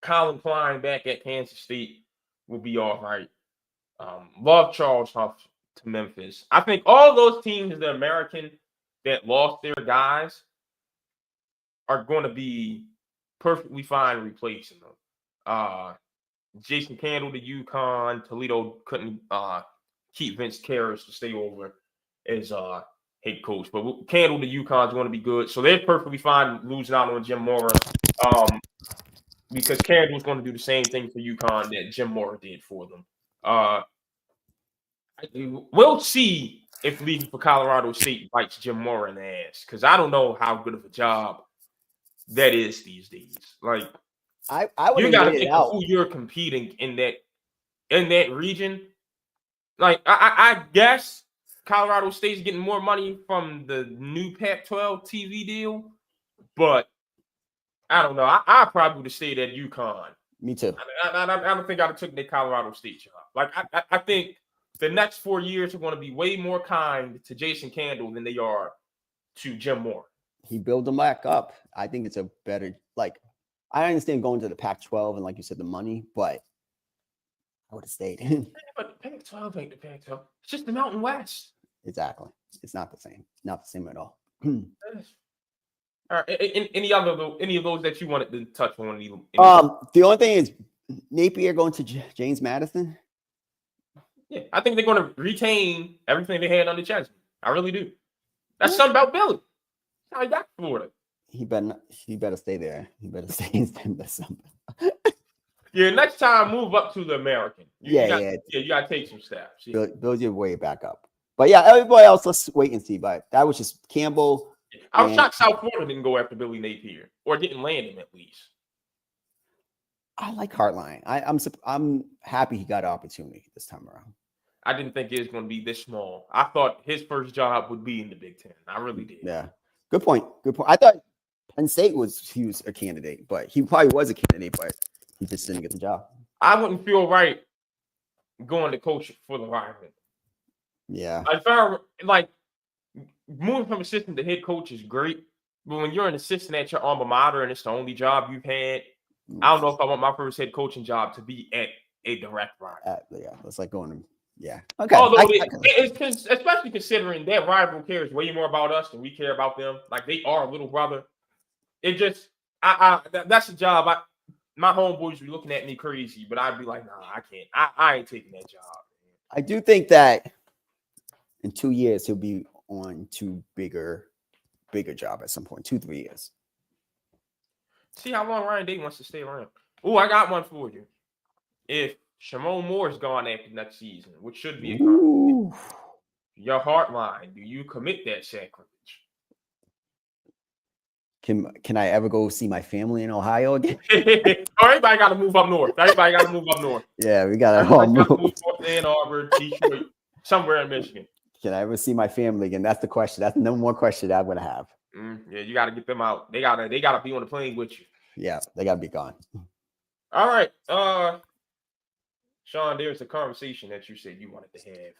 Speaker 2: Colin Klein back at Kansas State will be all right. Love Charles Huff to Memphis. I think all those teams, the American that lost their guys, are going to be perfectly fine replacing them. Jason Candle to UConn. Toledo couldn't keep Vince Karras to stay over as head coach. But Candle to UConn is going to be good. So they're perfectly fine losing out on Jim Mora because Candle's going to do the same thing for UConn that Jim Mora did for them. We'll see if leaving for Colorado State bites Jim Mora in the ass because I don't know how good of a job that is these days. Like,
Speaker 1: I would
Speaker 2: you got to think of who you're competing in that region. Like, I guess Colorado State's getting more money from the new Pac-12 TV deal, but I don't know. I probably would have stayed at UConn.
Speaker 1: Me too.
Speaker 2: I don't think I'd have took the Colorado State job. Like, I think the next 4 years are going to be way more kind to Jason Candle than they are to Jim Moore.
Speaker 1: He built them back up. I think it's a better, like, I understand going to the Pac-12 and, like you said, the money, but I would have stayed.
Speaker 2: But the Pac-12 ain't the Pac-12. It's just the Mountain West.
Speaker 1: Exactly. It's not the same. Not the same at all.
Speaker 2: All right. Any of those that you wanted to touch on?
Speaker 1: The only thing is Napier going to James Madison.
Speaker 2: Yeah, I think they're going to retain everything they had under Chesney. I really do. That's something about Billy. That's how he got Florida.
Speaker 1: He better stay there. He better stay in Sun Belt.
Speaker 2: Yeah, next time move up to the American. You got to take some steps.
Speaker 1: Yeah. Build your way back up. But yeah, everybody else, let's wait and see. But that was just Campbell.
Speaker 2: I was shocked South Florida didn't go after Billy Napier or didn't land him at least.
Speaker 1: I like Hartline. I'm happy he got an opportunity this time around.
Speaker 2: I didn't think it was going to be this small. I thought his first job would be in the Big Ten. I really did.
Speaker 1: Yeah, good point. Good point. I thought Penn State was a candidate, but he probably was a candidate, but he just didn't get the job.
Speaker 2: I wouldn't feel right going to coach for the rival.
Speaker 1: Yeah.
Speaker 2: If I like moving from assistant to head coach is great, but when you're an assistant at your alma mater and it's the only job you've had, I don't know if I want my first head coaching job to be at a direct rival.
Speaker 1: Yeah, it's like going to okay.
Speaker 2: Although it's especially considering that rival cares way more about us than we care about them. Like they are a little brother. It just that's a job. My homeboys be looking at me crazy, but I'd be like, nah, I can't. I ain't taking that job.
Speaker 1: I do think that in 2 years he'll be on to bigger job at some point. 2-3 years.
Speaker 2: See how long Ryan Day wants to stay around. Oh, I got one for you. If Shimon Moore's gone after next season, which should be a conversation, your heart line, do you commit that sacrilege?
Speaker 1: Can I ever go see my family in Ohio again?
Speaker 2: Everybody got to move up north.
Speaker 1: Yeah, we got to move
Speaker 2: north to Ann Arbor, Detroit, somewhere in Michigan.
Speaker 1: Can I ever see my family again? That's the question. That's the number one question that I'm gonna have.
Speaker 2: Yeah, you got to get them out. They gotta be on the plane with you.
Speaker 1: Yeah, they gotta be gone.
Speaker 2: All right, Sean, there's a conversation that you said you wanted to have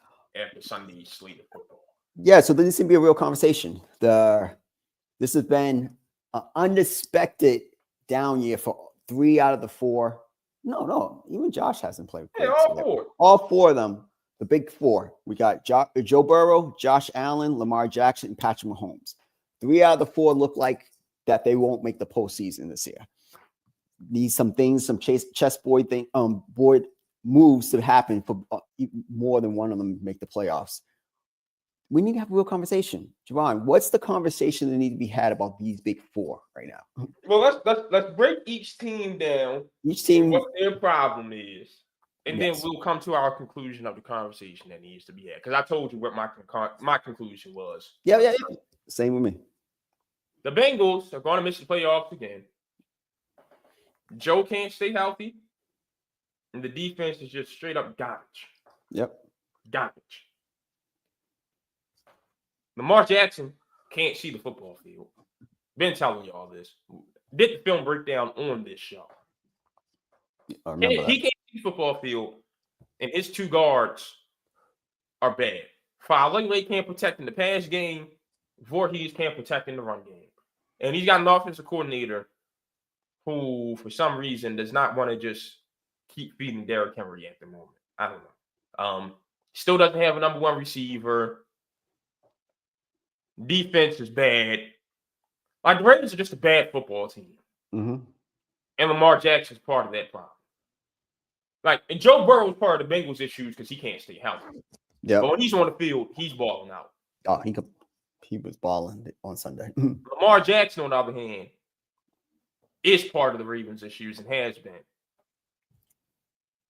Speaker 2: after Sunday's slate of football.
Speaker 1: Yeah, so this is gonna be a real conversation. This has been an unexpected down year for 3 out of the 4. No, even Josh hasn't played.
Speaker 2: Yeah, all 4.
Speaker 1: All 4 of them. The big 4. We got Joe Burrow, Josh Allen, Lamar Jackson, and Patrick Mahomes. 3 out of the 4 look like that they won't make the postseason this year. Need some things, some chessboard board moves to happen for more than one of them make the playoffs. We need to have a real conversation. Javon, what's the conversation that needs to be had about these big 4 right now?
Speaker 2: Well, let's break each team down.
Speaker 1: Each team,
Speaker 2: what their problem is. And then we'll come to our conclusion of the conversation that needs to be had. Because I told you what my conclusion was.
Speaker 1: Yeah. Same with me.
Speaker 2: The Bengals are going to miss the playoffs again. Joe can't stay healthy. And the defense is just straight up garbage.
Speaker 1: Yep.
Speaker 2: Garbage. Lamar Jackson can't see the football field. Been telling you all this. Did the film breakdown on this show.
Speaker 1: I remember
Speaker 2: He can't see the football field, and his 2 guards are bad. Falele can't protect in the pass game. Voorhees can't protect in the run game. And he's got an offensive coordinator who, for some reason, does not want to just keep feeding Derrick Henry at the moment. I don't know. Still doesn't have a number 1 receiver. Defense is bad. Like, the Ravens are just a bad football team.
Speaker 1: Mm-hmm.
Speaker 2: And Lamar Jackson's part of that problem. Like, and Joe Burrow is part of the Bengals' issues because he can't stay healthy.
Speaker 1: Yeah.
Speaker 2: But when he's on the field, he's balling out.
Speaker 1: Oh, he was balling on Sunday.
Speaker 2: Lamar Jackson, on the other hand, is part of the Ravens' issues and has been.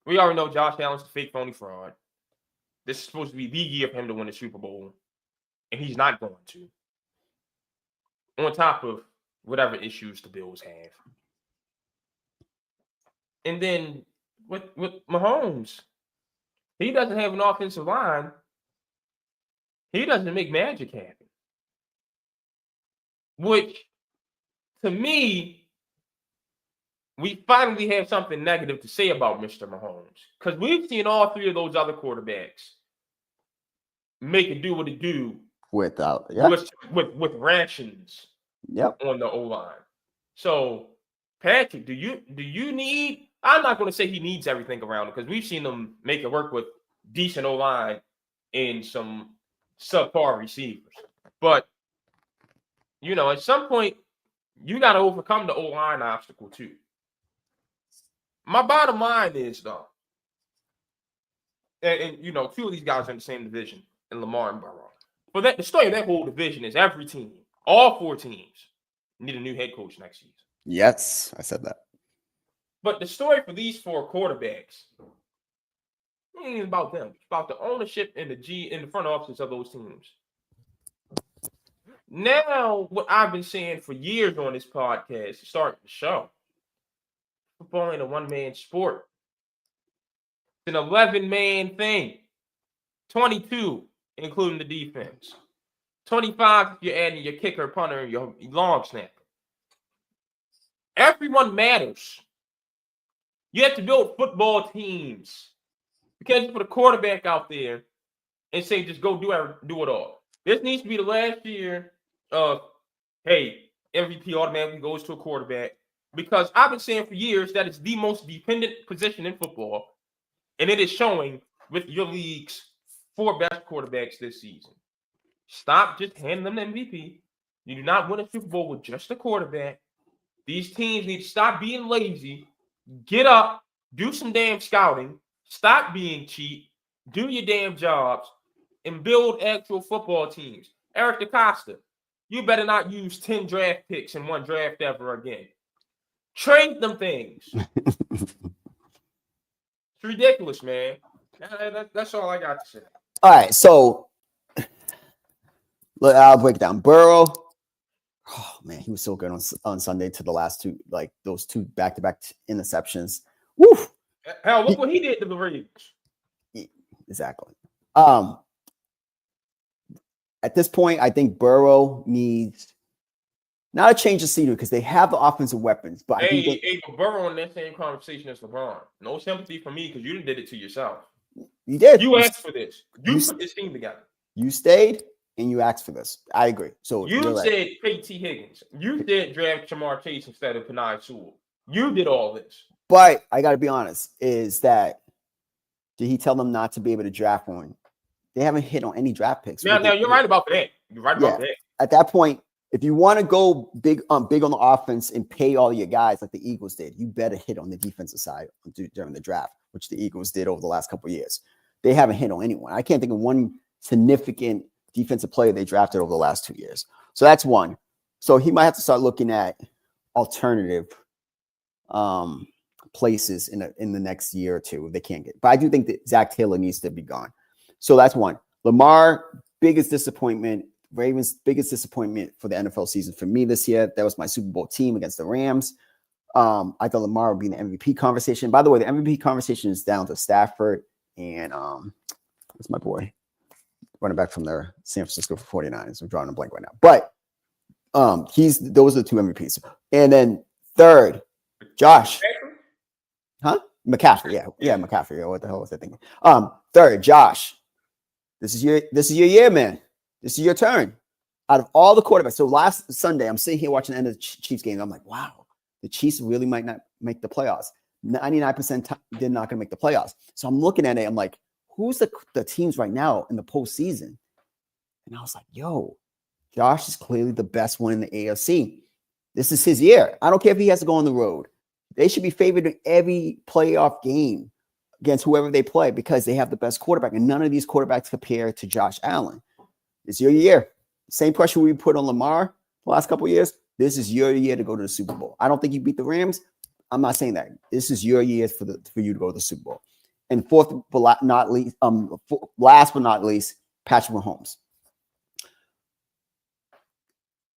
Speaker 2: We already know Josh Allen's the fake phony fraud. This is supposed to be the year for him to win the Super Bowl, and he's not going to. On top of whatever issues the Bills have. And then with Mahomes, he doesn't have an offensive line. He doesn't make magic happen. Which, to me, we finally have something negative to say about Mr. Mahomes. Because we've seen all 3 of those other quarterbacks make it do what it do with rations on the O-line. So, Patrick, do you need... I'm not going to say he needs everything around him because we've seen him make it work with decent O-line and some subpar receivers. But, at some point, you got to overcome the O-line obstacle too. My bottom line is, though, and 2 of these guys are in the same division, in Lamar and Burrow. For that, the story of that whole division is every team, all 4 teams, need a new head coach next season.
Speaker 1: Yes, I said that.
Speaker 2: But the story for these 4 quarterbacks ain't even about them. It's about the ownership and the front offices of those teams. Now, what I've been saying for years on this podcast, starting the show, football ain't a one-man sport. It's an 11-man thing. 22, including the defense. 25 if you're adding your kicker, punter, and your long snapper. Everyone matters. You have to build football teams. You can't just put a quarterback out there and say, just go do it all. This needs to be the last year of, hey, MVP automatically goes to a quarterback. Because I've been saying for years that it's the most dependent position in football. And it is showing with your league's 4 best quarterbacks this season. Stop just handing them the MVP. You do not win a Super Bowl with just a quarterback. These teams need to stop being lazy. Get up, do some damn scouting, stop being cheap, do your damn jobs, and build actual football teams. Eric DaCosta, you better not use 10 draft picks in one draft ever again. Trade them things. It's ridiculous, man. That's all I got to say.
Speaker 1: All right, so I'll break it down. Burrow, oh man, he was so good on Sunday to the last two, like those 2 back-to-back interceptions. Woo!
Speaker 2: Hell, look what he did to the Ravens.
Speaker 1: Exactly. At this point, I think Burrow needs not a change of scenery because they have the offensive weapons. But
Speaker 2: but Burrow in that same conversation as LeBron. No sympathy for me because you did it to yourself.
Speaker 1: You did.
Speaker 2: You asked for this. You put this team together.
Speaker 1: You stayed and you asked for this. I agree. So
Speaker 2: you said pay T. Higgins. You did draft Jamar Chase instead of Penei Sewell. You did all this.
Speaker 1: But I got to be honest, is that did he tell them not to be able to draft one? They haven't hit on any draft picks.
Speaker 2: Now you're right about that. You're right about that.
Speaker 1: At that point, if you want to go big on the offense and pay all your guys like the Eagles did, you better hit on the defensive side during the draft, which the Eagles did over the last couple of years. They haven't hit on anyone. I can't think of one significant defensive player they drafted over the last 2 years. So that's one. So he might have to start looking at alternative places in the next year or two if they can't get. But I do think that Zach Taylor needs to be gone. So that's one. Lamar, biggest disappointment. Ravens' biggest disappointment for the NFL season for me this year. That was my Super Bowl team against the Rams. I thought Lamar would be in the MVP conversation. By the way, the MVP conversation is down to Stafford and what's my boy? Running back from the San Francisco 49ers. I'm drawing a blank right now. But those are the 2 MVPs. And then third, Josh. Huh? McCaffrey. Yeah, McCaffrey. What the hell was I thinking? Third, Josh. This is your year, man. This is your turn. Out of all the quarterbacks. So last Sunday, I'm sitting here watching the end of the Chiefs game. I'm like, wow, the Chiefs really might not make the playoffs. 99% they're not going to make the playoffs. So I'm looking at it. I'm like, who's the teams right now in the postseason? And I was like, yo, Josh is clearly the best one in the AFC. This is his year. I don't care if he has to go on the road. They should be favored in every playoff game against whoever they play because they have the best quarterback. And none of these quarterbacks compare to Josh Allen. It's your year. Same pressure we put on Lamar the last couple of years. This is your year to go to the Super Bowl. I don't think you beat the Rams. I'm not saying that. This is your year for you to go to the Super Bowl. And last but not least, Patrick Mahomes.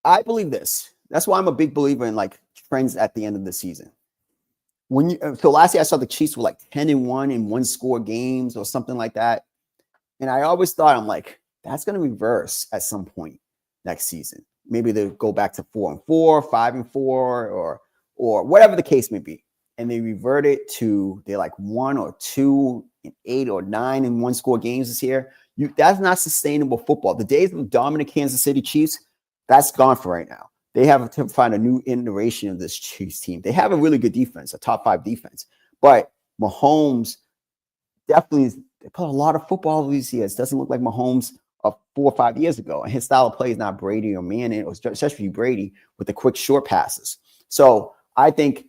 Speaker 1: I believe this. That's why I'm a big believer in like trends at the end of the season. So last year I saw the Chiefs were like 10-1 in 1-score games or something like that. And I always thought, I'm like, that's going to reverse at some point next season. Maybe they'll go back to 4-4, 5-4, or whatever the case may be. And they revert it to they're like 1 or 2 and 8 or 9 in 1-score games this year. That's not sustainable football. The days of the dominant Kansas City Chiefs, that's gone for right now. They have to find a new iteration of this Chiefs team. They have a really good defense, a top 5 defense. But Mahomes definitely they put a lot of football these years. Doesn't look like Mahomes of 4 or 5 years ago. And his style of play is not Brady or Manning, or especially Brady with the quick short passes. So I think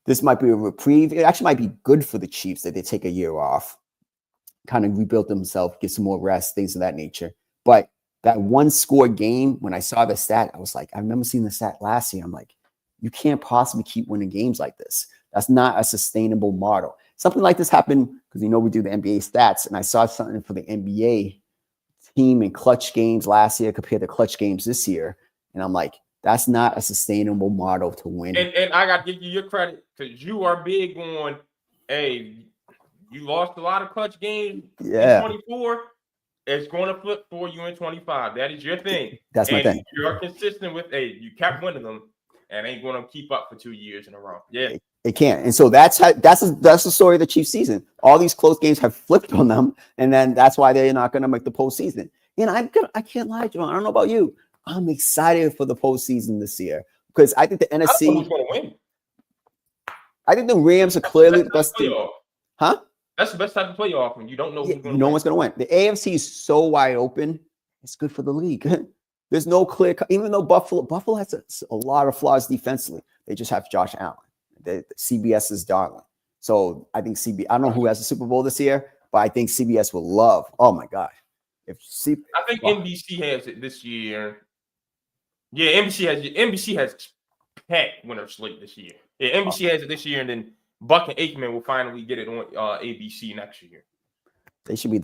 Speaker 1: this might be a reprieve. It actually might be good for the Chiefs that they take a year off, kind of rebuild themselves, get some more rest, things of that nature. But that 1-score game, when I saw the stat, I was like, I remember seeing the stat last year. I'm like, you can't possibly keep winning games like this. That's not a sustainable model. Something like this happened because we do the NBA stats, and I saw something for the NBA team in clutch games last year compared to clutch games this year. And I'm like, That's not a sustainable model to win.
Speaker 2: And I got to give you your credit because you are big on, hey, you lost a lot of clutch games in 24. It's going to flip for you in 25. That is your thing.
Speaker 1: That's my thing.
Speaker 2: You're consistent with, hey, you kept winning them and ain't going to keep up for 2 years in a row. Yeah.
Speaker 1: It can't. And so that's the story of the Chiefs season. All these close games have flipped on them. And then that's why they're not going to make the postseason. And I can't lie, John. I don't know about you. I'm excited for the postseason this year because I think the NFC.
Speaker 2: Who's going to win?
Speaker 1: I think the Rams are clearly the best team. Huh?
Speaker 2: That's the best type of playoff when you don't know who's going to win.
Speaker 1: No one's going to win. The AFC is so wide open. It's good for the league. There's no clear cut. Even though Buffalo has a lot of flaws defensively, they just have Josh Allen. CBS's darling. So I think I don't know who has the Super Bowl this year, but I think CBS will love. Oh my God.
Speaker 2: I think NBC has it this year. Yeah, NBC has packed winner slate this year. Yeah, NBC has it this year, and then Buck and Aikman will finally get it on ABC next year.
Speaker 1: They should be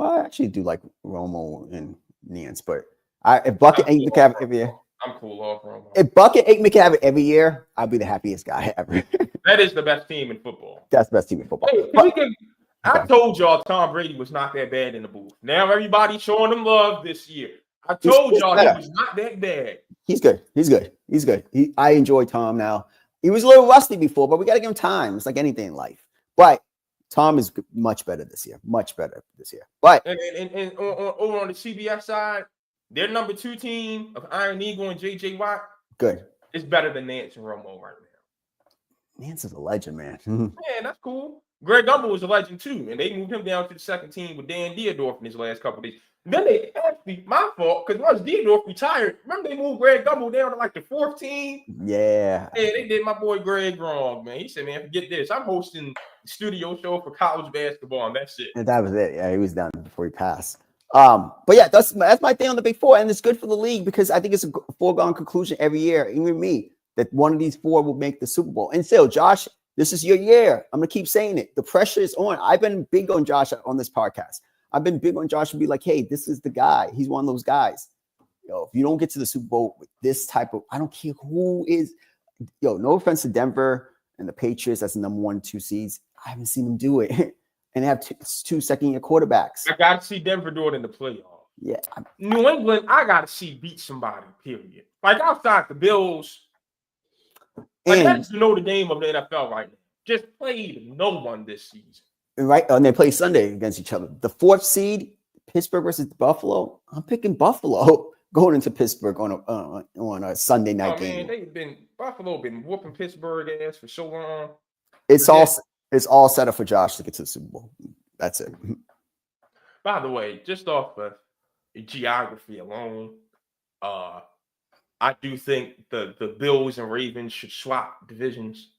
Speaker 1: I actually do like Romo and Nance, but if Buck and Aikman can have it every year.
Speaker 2: I'm cool off Romo.
Speaker 1: If Buck and Aikman can have it every year, I'll be the happiest guy ever.
Speaker 2: That is the best team in football.
Speaker 1: That's the best team in football.
Speaker 2: Hey, I told y'all Tom Brady was not that bad in the booth. Now everybody's showing him love this year. I told y'all he was not that bad.
Speaker 1: He's good. I enjoy Tom now. He was a little rusty before, but we got to give him time. It's like anything in life. But Tom is much better this year. Much better this year. But
Speaker 2: and over on the CBS side, their number 2 team of Iron Eagle and J.J. Watt,
Speaker 1: good.
Speaker 2: It's better than Nance and Romo right now.
Speaker 1: Nance is a legend, man.
Speaker 2: Man, that's cool. Greg Gumbel was a legend too, and they moved him down to the second team with Dan Dierdorf in his last couple of days. Then they actually, my fault, because once Dierdorf retired, remember they moved Greg Gumbel down to like the 4th team?
Speaker 1: Yeah.
Speaker 2: Yeah, they did my boy Greg wrong, man. He said, man, forget this. I'm hosting a studio show for college basketball, and that's it.
Speaker 1: And that was it. Yeah, he was done before he passed. But yeah, that's my thing on the Big Four, and it's good for the league because I think it's a foregone conclusion every year, even me, that one of these 4 will make the Super Bowl. And still, Josh, this is your year. I'm gonna keep saying it. The pressure is on. I've been big on Josh on this podcast. I've been big on Josh to be like, hey, this is the guy. He's one of those guys. If you don't get to the Super Bowl with this type of, I don't care who is. No offense to Denver and the Patriots, that's the number 1, 2 seeds. I haven't seen them do it. And they have 2 second-year quarterbacks.
Speaker 2: I got to see Denver do it in the playoffs.
Speaker 1: Yeah.
Speaker 2: New England, I got to see beat somebody, period. Like outside the Bills. Like that's the Notre Dame of the NFL right now. Just played no one this season.
Speaker 1: Right. And they play Sunday against each other. The 4th seed, Pittsburgh versus Buffalo. I'm picking Buffalo going into Pittsburgh on a Sunday night game.
Speaker 2: Man, Buffalo been whooping Pittsburgh ass for so long.
Speaker 1: It's all set up for Josh to get to the Super Bowl. That's it.
Speaker 2: By the way, just off of geography alone, I do think the Bills and Ravens should swap divisions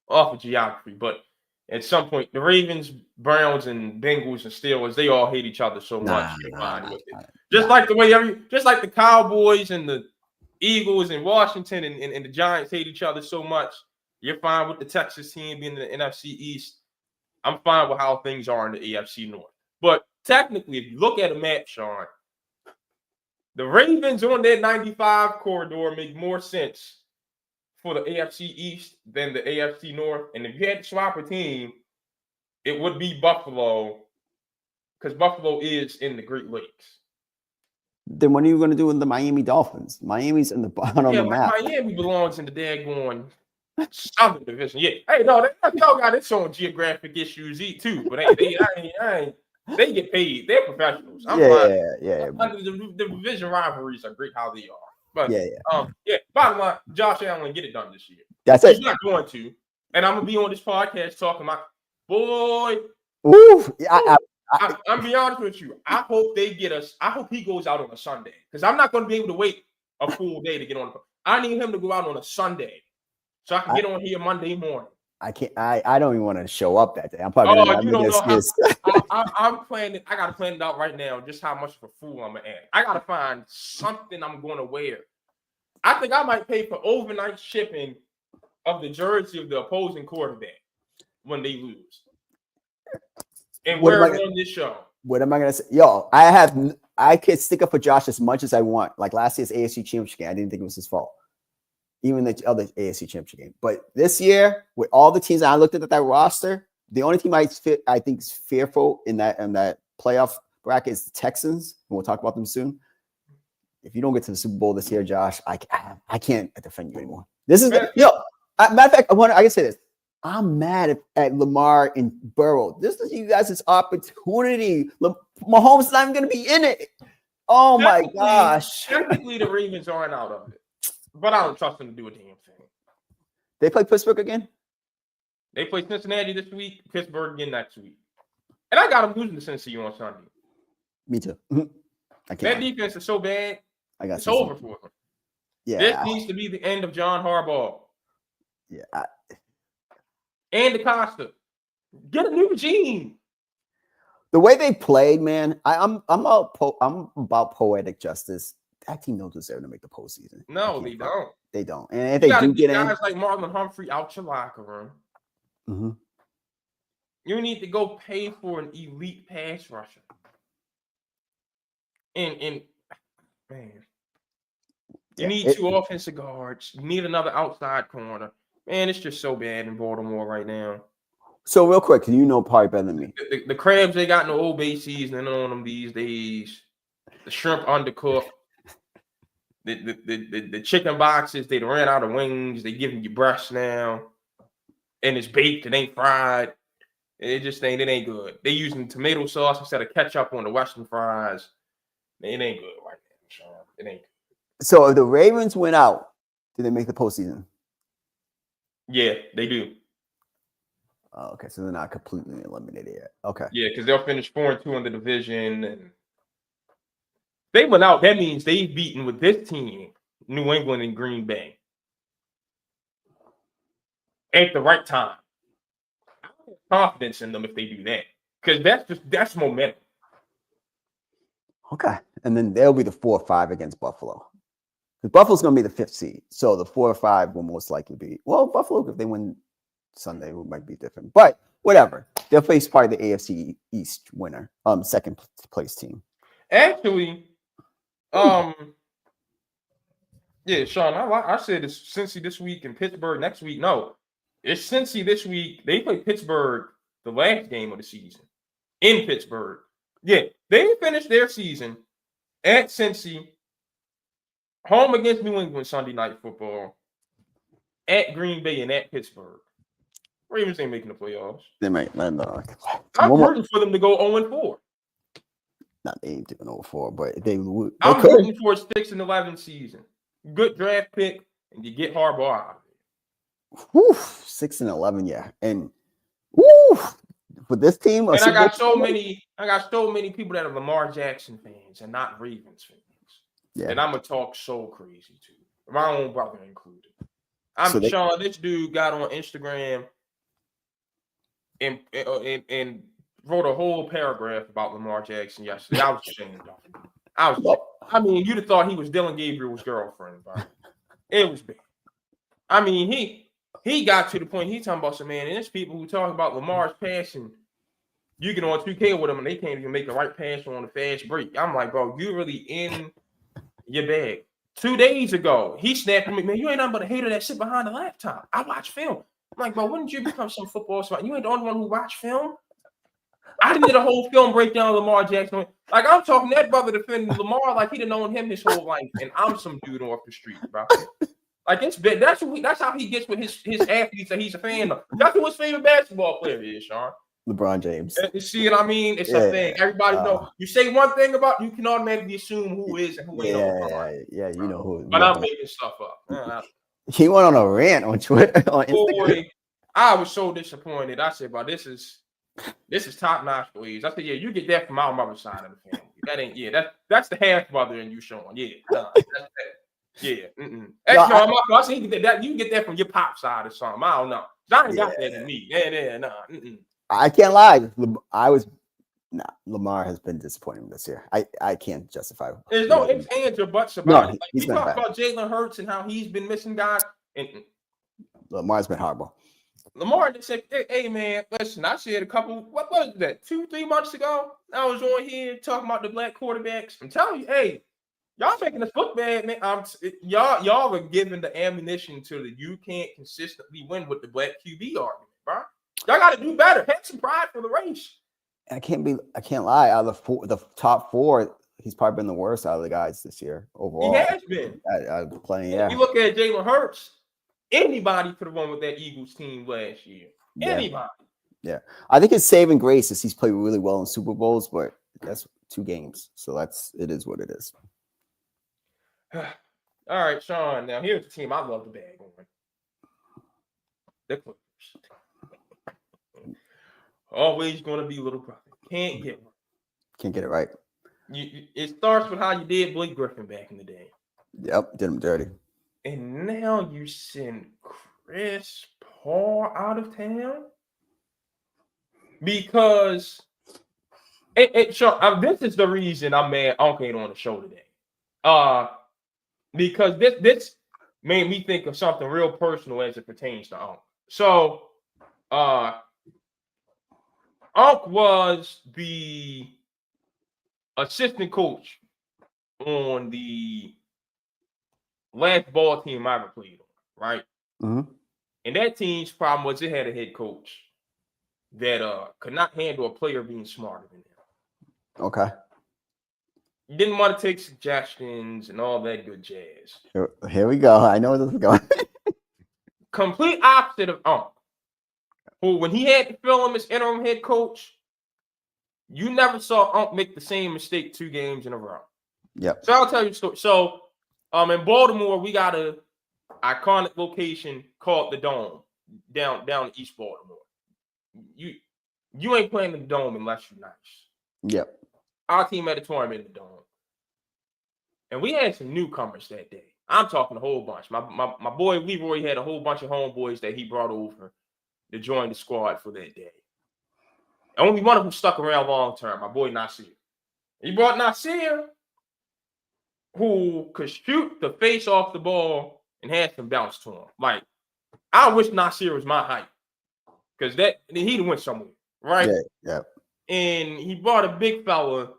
Speaker 2: off of geography. But at some point, the Ravens, Browns, and Bengals and Steelers, they all hate each other so much. Like the way just like the Cowboys and the Eagles and Washington and the Giants hate each other so much. You're fine with the Texas team being in the NFC East. I'm fine with how things are in the AFC North. But technically, if you look at a map, Sean, the Ravens on that 95 corridor make more sense for the AFC East than the AFC North. And if you had to swap a team, it would be Buffalo because Buffalo is in the Great Lakes.
Speaker 1: Then what are you going to do with the Miami Dolphins? Miami's in the bottom of the map.
Speaker 2: Miami belongs in the daggone Southern Division. Yeah. Hey, no, y'all got its own geographic issues too, but they get paid. They're professionals. The division rivalries are great how they are. But bottom line, Josh Allen get it done this year.
Speaker 1: That's it.
Speaker 2: He's not going to. And I'm gonna be on this podcast talking about boy.
Speaker 1: Ooh,
Speaker 2: I'm be honest with you. I hope they get us. I hope he goes out on a Sunday because I'm not going to be able to wait a full day to get on. I need him to go out on a Sunday so I can get on here Monday morning.
Speaker 1: I can't. I don't even want to show up that day. I'm probably.
Speaker 2: You don't know how. I'm planning. I got to plan it out right now. Just how much of a fool I'm gonna act. I got to find something I'm going to wear. I think I might pay for overnight shipping of the jersey of the opposing quarterback when they lose. And wear it on this show.
Speaker 1: What am I gonna say? Yo, I have I could stick up for Josh as much as I want. Like last year's AFC Championship game, I didn't think it was his fault. Even the other AFC Championship game. But this year, with all the teams I looked at that roster, the only team I think is fearful in that playoff bracket is the Texans. And we'll talk about them soon. If you don't get to the Super Bowl this year, Josh, I can't defend you anymore. This is matter of fact, I can say this. I'm mad at Lamar and Burrow. This is you guys' opportunity. Mahomes is not even going to be in it. Oh my gosh!
Speaker 2: Technically, the Ravens aren't out of it, but I don't trust them to do a damn thing.
Speaker 1: They play Pittsburgh again.
Speaker 2: They play Cincinnati this week, Pittsburgh again next week, and I got them losing to Cincinnati on Sunday.
Speaker 1: Me too.
Speaker 2: That defense is so bad. It's over for them.
Speaker 1: Yeah,
Speaker 2: this needs to be the end of John Harbaugh.
Speaker 1: Yeah,
Speaker 2: and DeCosta. Get a new regime.
Speaker 1: The way they played, man, I'm about poetic justice. That team don't deserve to make the postseason.
Speaker 2: No, they don't.
Speaker 1: They don't. And if they do get
Speaker 2: guys like Marlon Humphrey out your locker room.
Speaker 1: Mm-hmm.
Speaker 2: You need to go pay for an elite pass rusher. And man, you need two offensive guards. You need another outside corner. Man, it's just so bad in Baltimore right now.
Speaker 1: So real quick, you know probably better than me.
Speaker 2: The crabs they got in the Old Bay seasoning on them these days. The shrimp undercooked. The chicken boxes, they ran out of wings. They giving you breasts now. And it's baked, it ain't fried. It ain't good. They using tomato sauce instead of ketchup on the Western fries. It ain't good right now, Sean. It ain't good.
Speaker 1: So if the Ravens win out, do they make the postseason?
Speaker 2: Yeah, they do.
Speaker 1: Oh, okay, so they're not completely eliminated yet. Okay.
Speaker 2: Yeah, because they'll finish 4-2 in the division. And they went out. That means they've beaten with this team, New England and Green Bay, at the right time. I have confidence in them if they do that, because that's momentum.
Speaker 1: Okay, and then they'll be the 4 or 5 against Buffalo. Because Buffalo's going to be the 5th seed, so the 4 or 5 will most likely be Buffalo. If they win Sunday, it might be different, but whatever. They'll face probably the AFC East winner, second place team.
Speaker 2: Actually, yeah, Sean, I said it's Cincy this week and Pittsburgh next week. No, it's Cincy this week. They play Pittsburgh the last game of the season in Pittsburgh. Yeah, they finished their season at Cincy, home against New England Sunday Night Football, at Green Bay and at Pittsburgh. Ravens ain't making the playoffs.
Speaker 1: They might. I'm
Speaker 2: rooting for them to go 0-4.
Speaker 1: Not they ain't doing 0-4, but they would.
Speaker 2: I'm rooting for a 6-11 season. Good draft pick, and you get Harbaugh out of it.
Speaker 1: Whew, 6-11, yeah, and woo for this team.
Speaker 2: And I got so many people that are Lamar Jackson fans and not Ravens fans. Yeah. And I'm gonna talk so crazy too. My own brother included. Sean. This dude got on Instagram and wrote a whole paragraph about Lamar Jackson yesterday. I was ashamed of him. I mean, you'd have thought he was Dylan Gabriel's girlfriend, bro. It was bad. I mean, he got to the point he's talking about some man, and there's people who talk about Lamar's passing. You get on 2K with them, and they can't even make the right pass on the fast break. I'm like, bro, you really in your bag. 2 days ago, he snapped at me, man, you ain't nothing but a hater that sit behind the laptop. I watch film. I'm like, bro, wouldn't you become some football spot? You ain't the only one who watch film. I did a whole film breakdown of Lamar Jackson. Like, I'm talking that brother defending Lamar like he done known him his whole life, and I'm some dude off the street, bro. Like, it's bad. That's how he gets with his athletes that he's a fan of. That's who his favorite basketball player is, Sean.
Speaker 1: LeBron James.
Speaker 2: You see what I mean? It's a thing. Everybody know. You say one thing about, you can automatically assume who is and who ain't.
Speaker 1: Yeah, you know who.
Speaker 2: But I'm making stuff up.
Speaker 1: He went on a rant on Twitter. On Instagram.
Speaker 2: Boy, I was so disappointed. I said, bro, this is top notch for you. I said, yeah, you get that from our mother's side of the family. That ain't, that's the half brother in you, Sean. Yeah, that's that. Yeah. I said you get that from your pop side or something. I don't know. I ain't got that in me.
Speaker 1: I can't lie. Lamar has been disappointing this year. I can't justify.
Speaker 2: There's no ifs, ands, or buts about it. Like, we talk about Jalen Hurts and how he's been missing guys.
Speaker 1: Lamar's been horrible.
Speaker 2: Lamar just said, hey man, listen, I said a couple, what was that, 2-3 months ago? I was on here talking about the black quarterbacks. I'm telling you, hey, y'all making us look bad, man. Y'all are giving the ammunition to the you can't consistently win with the black QB argument, bro. Y'all got to do better. Have some pride for the race.
Speaker 1: I can't lie. Out of the top 4, he's probably been the worst out of the guys this year overall.
Speaker 2: He has been.
Speaker 1: Playing, yeah.
Speaker 2: You look at Jalen Hurts. Anybody could have won with that Eagles team last year.
Speaker 1: Yeah.
Speaker 2: Anybody.
Speaker 1: Yeah. I think his saving grace is he's played really well in Super Bowls, but that's 2 games. So it is what it is.
Speaker 2: All right, Sean. Now here's the team I love to bag on. The Clippers. Always going to be little brother. Can't get
Speaker 1: it right.
Speaker 2: It starts with how you did Blake Griffin back in the day.
Speaker 1: Yep, did him dirty.
Speaker 2: And now you send Chris Paul out of town? Because Sean, this is the reason I'm mad Unc ain't on the show today. Because this made me think of something real personal as it pertains to Unc. So Unc was the assistant coach on the last ball team I ever played on, right?
Speaker 1: Mm-hmm.
Speaker 2: And that team's problem was it had a head coach that could not handle a player being smarter than him.
Speaker 1: Okay.
Speaker 2: He didn't want to take suggestions and all that good jazz.
Speaker 1: Here we go. I know where this is going.
Speaker 2: Complete opposite of Unc, who when he had to fill him as interim head coach, you never saw Unc make the same mistake 2 games in a row.
Speaker 1: Yep.
Speaker 2: So I'll tell you a story. So in Baltimore, we got a iconic location called the Dome down in East Baltimore. You ain't playing in the Dome unless you're nice.
Speaker 1: Yep.
Speaker 2: Our team had a tournament in the Dome. And we had some newcomers that day. I'm talking a whole bunch. My boy Leroy had a whole bunch of homeboys that he brought over to join the squad for that day. Only one of them stuck around long term, my boy Nasir. He brought Nasir, who could shoot the face off the ball and had some bounce to him. Like, I wish Nasir was my height. Because he'd went somewhere, right?
Speaker 1: Yeah.
Speaker 2: And he brought a big fella,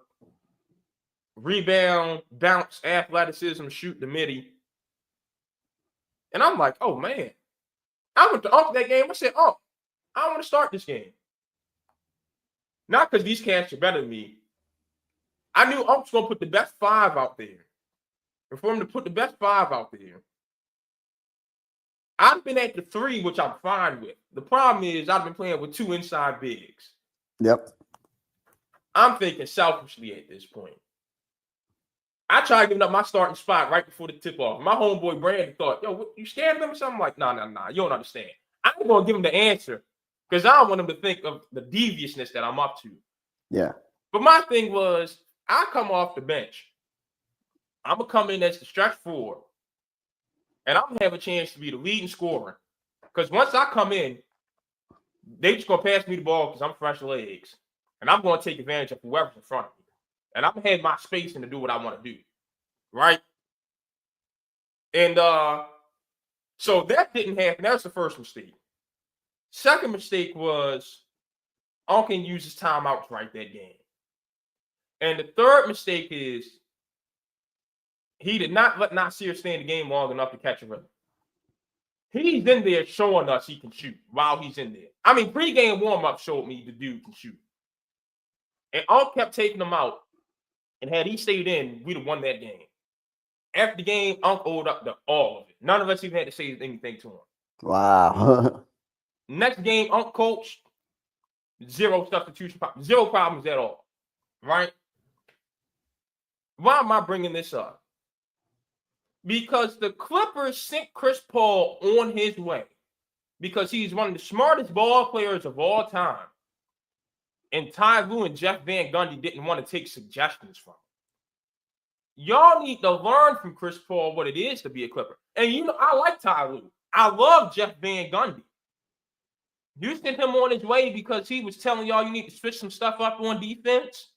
Speaker 2: rebound, bounce, athleticism, shoot the midi. And I'm like, oh man. I went to Unc that game. I said, I want to start this game. Not because these cats are better than me. I knew Unc was going to put the best 5 out there. And for him to put the best 5 out there, I've been at the 3, which I'm fine with. The problem is I've been playing with 2 inside bigs.
Speaker 1: Yep.
Speaker 2: I'm thinking selfishly at this point. I tried giving up my starting spot right before the tip-off. My homeboy Brandon thought, yo, what, you scared of him or something? I'm like, nah, you don't understand. I'm going to give him the answer because I don't want him to think of the deviousness that I'm up to.
Speaker 1: Yeah.
Speaker 2: But my thing was, I come off the bench. I'm going to come in as the stretch 4. And I'm going to have a chance to be the leading scorer. Because once I come in, they just going to pass me the ball because I'm fresh legs. And I'm going to take advantage of whoever's in front of me. And I'm going to have my spacing to do what I want to do. Right? And so that didn't happen. That was the first mistake. Second mistake was Unc can use his timeouts right that game. And the third mistake is he did not let Nasir stay in the game long enough to catch a rhythm. He's in there showing us he can shoot while he's in there. I mean, pregame warm-up showed me the dude can shoot. And Unc kept taking him out. And had he stayed in, we'd have won that game. After the game, Unc owed up all of it. None of us even had to say anything to him.
Speaker 1: Wow.
Speaker 2: Next game, Unc coached. 0 substitution, 0 problems at all. Right? Why am I bringing this up? Because the Clippers sent Chris Paul on his way because he's one of the smartest ball players of all time. And Ty Lue and Jeff Van Gundy didn't want to take suggestions from him. Y'all need to learn from Chris Paul what it is to be a Clipper. And you know, I like Ty Lue. I love Jeff Van Gundy. You sent him on his way because he was telling y'all you need to switch some stuff up on defense.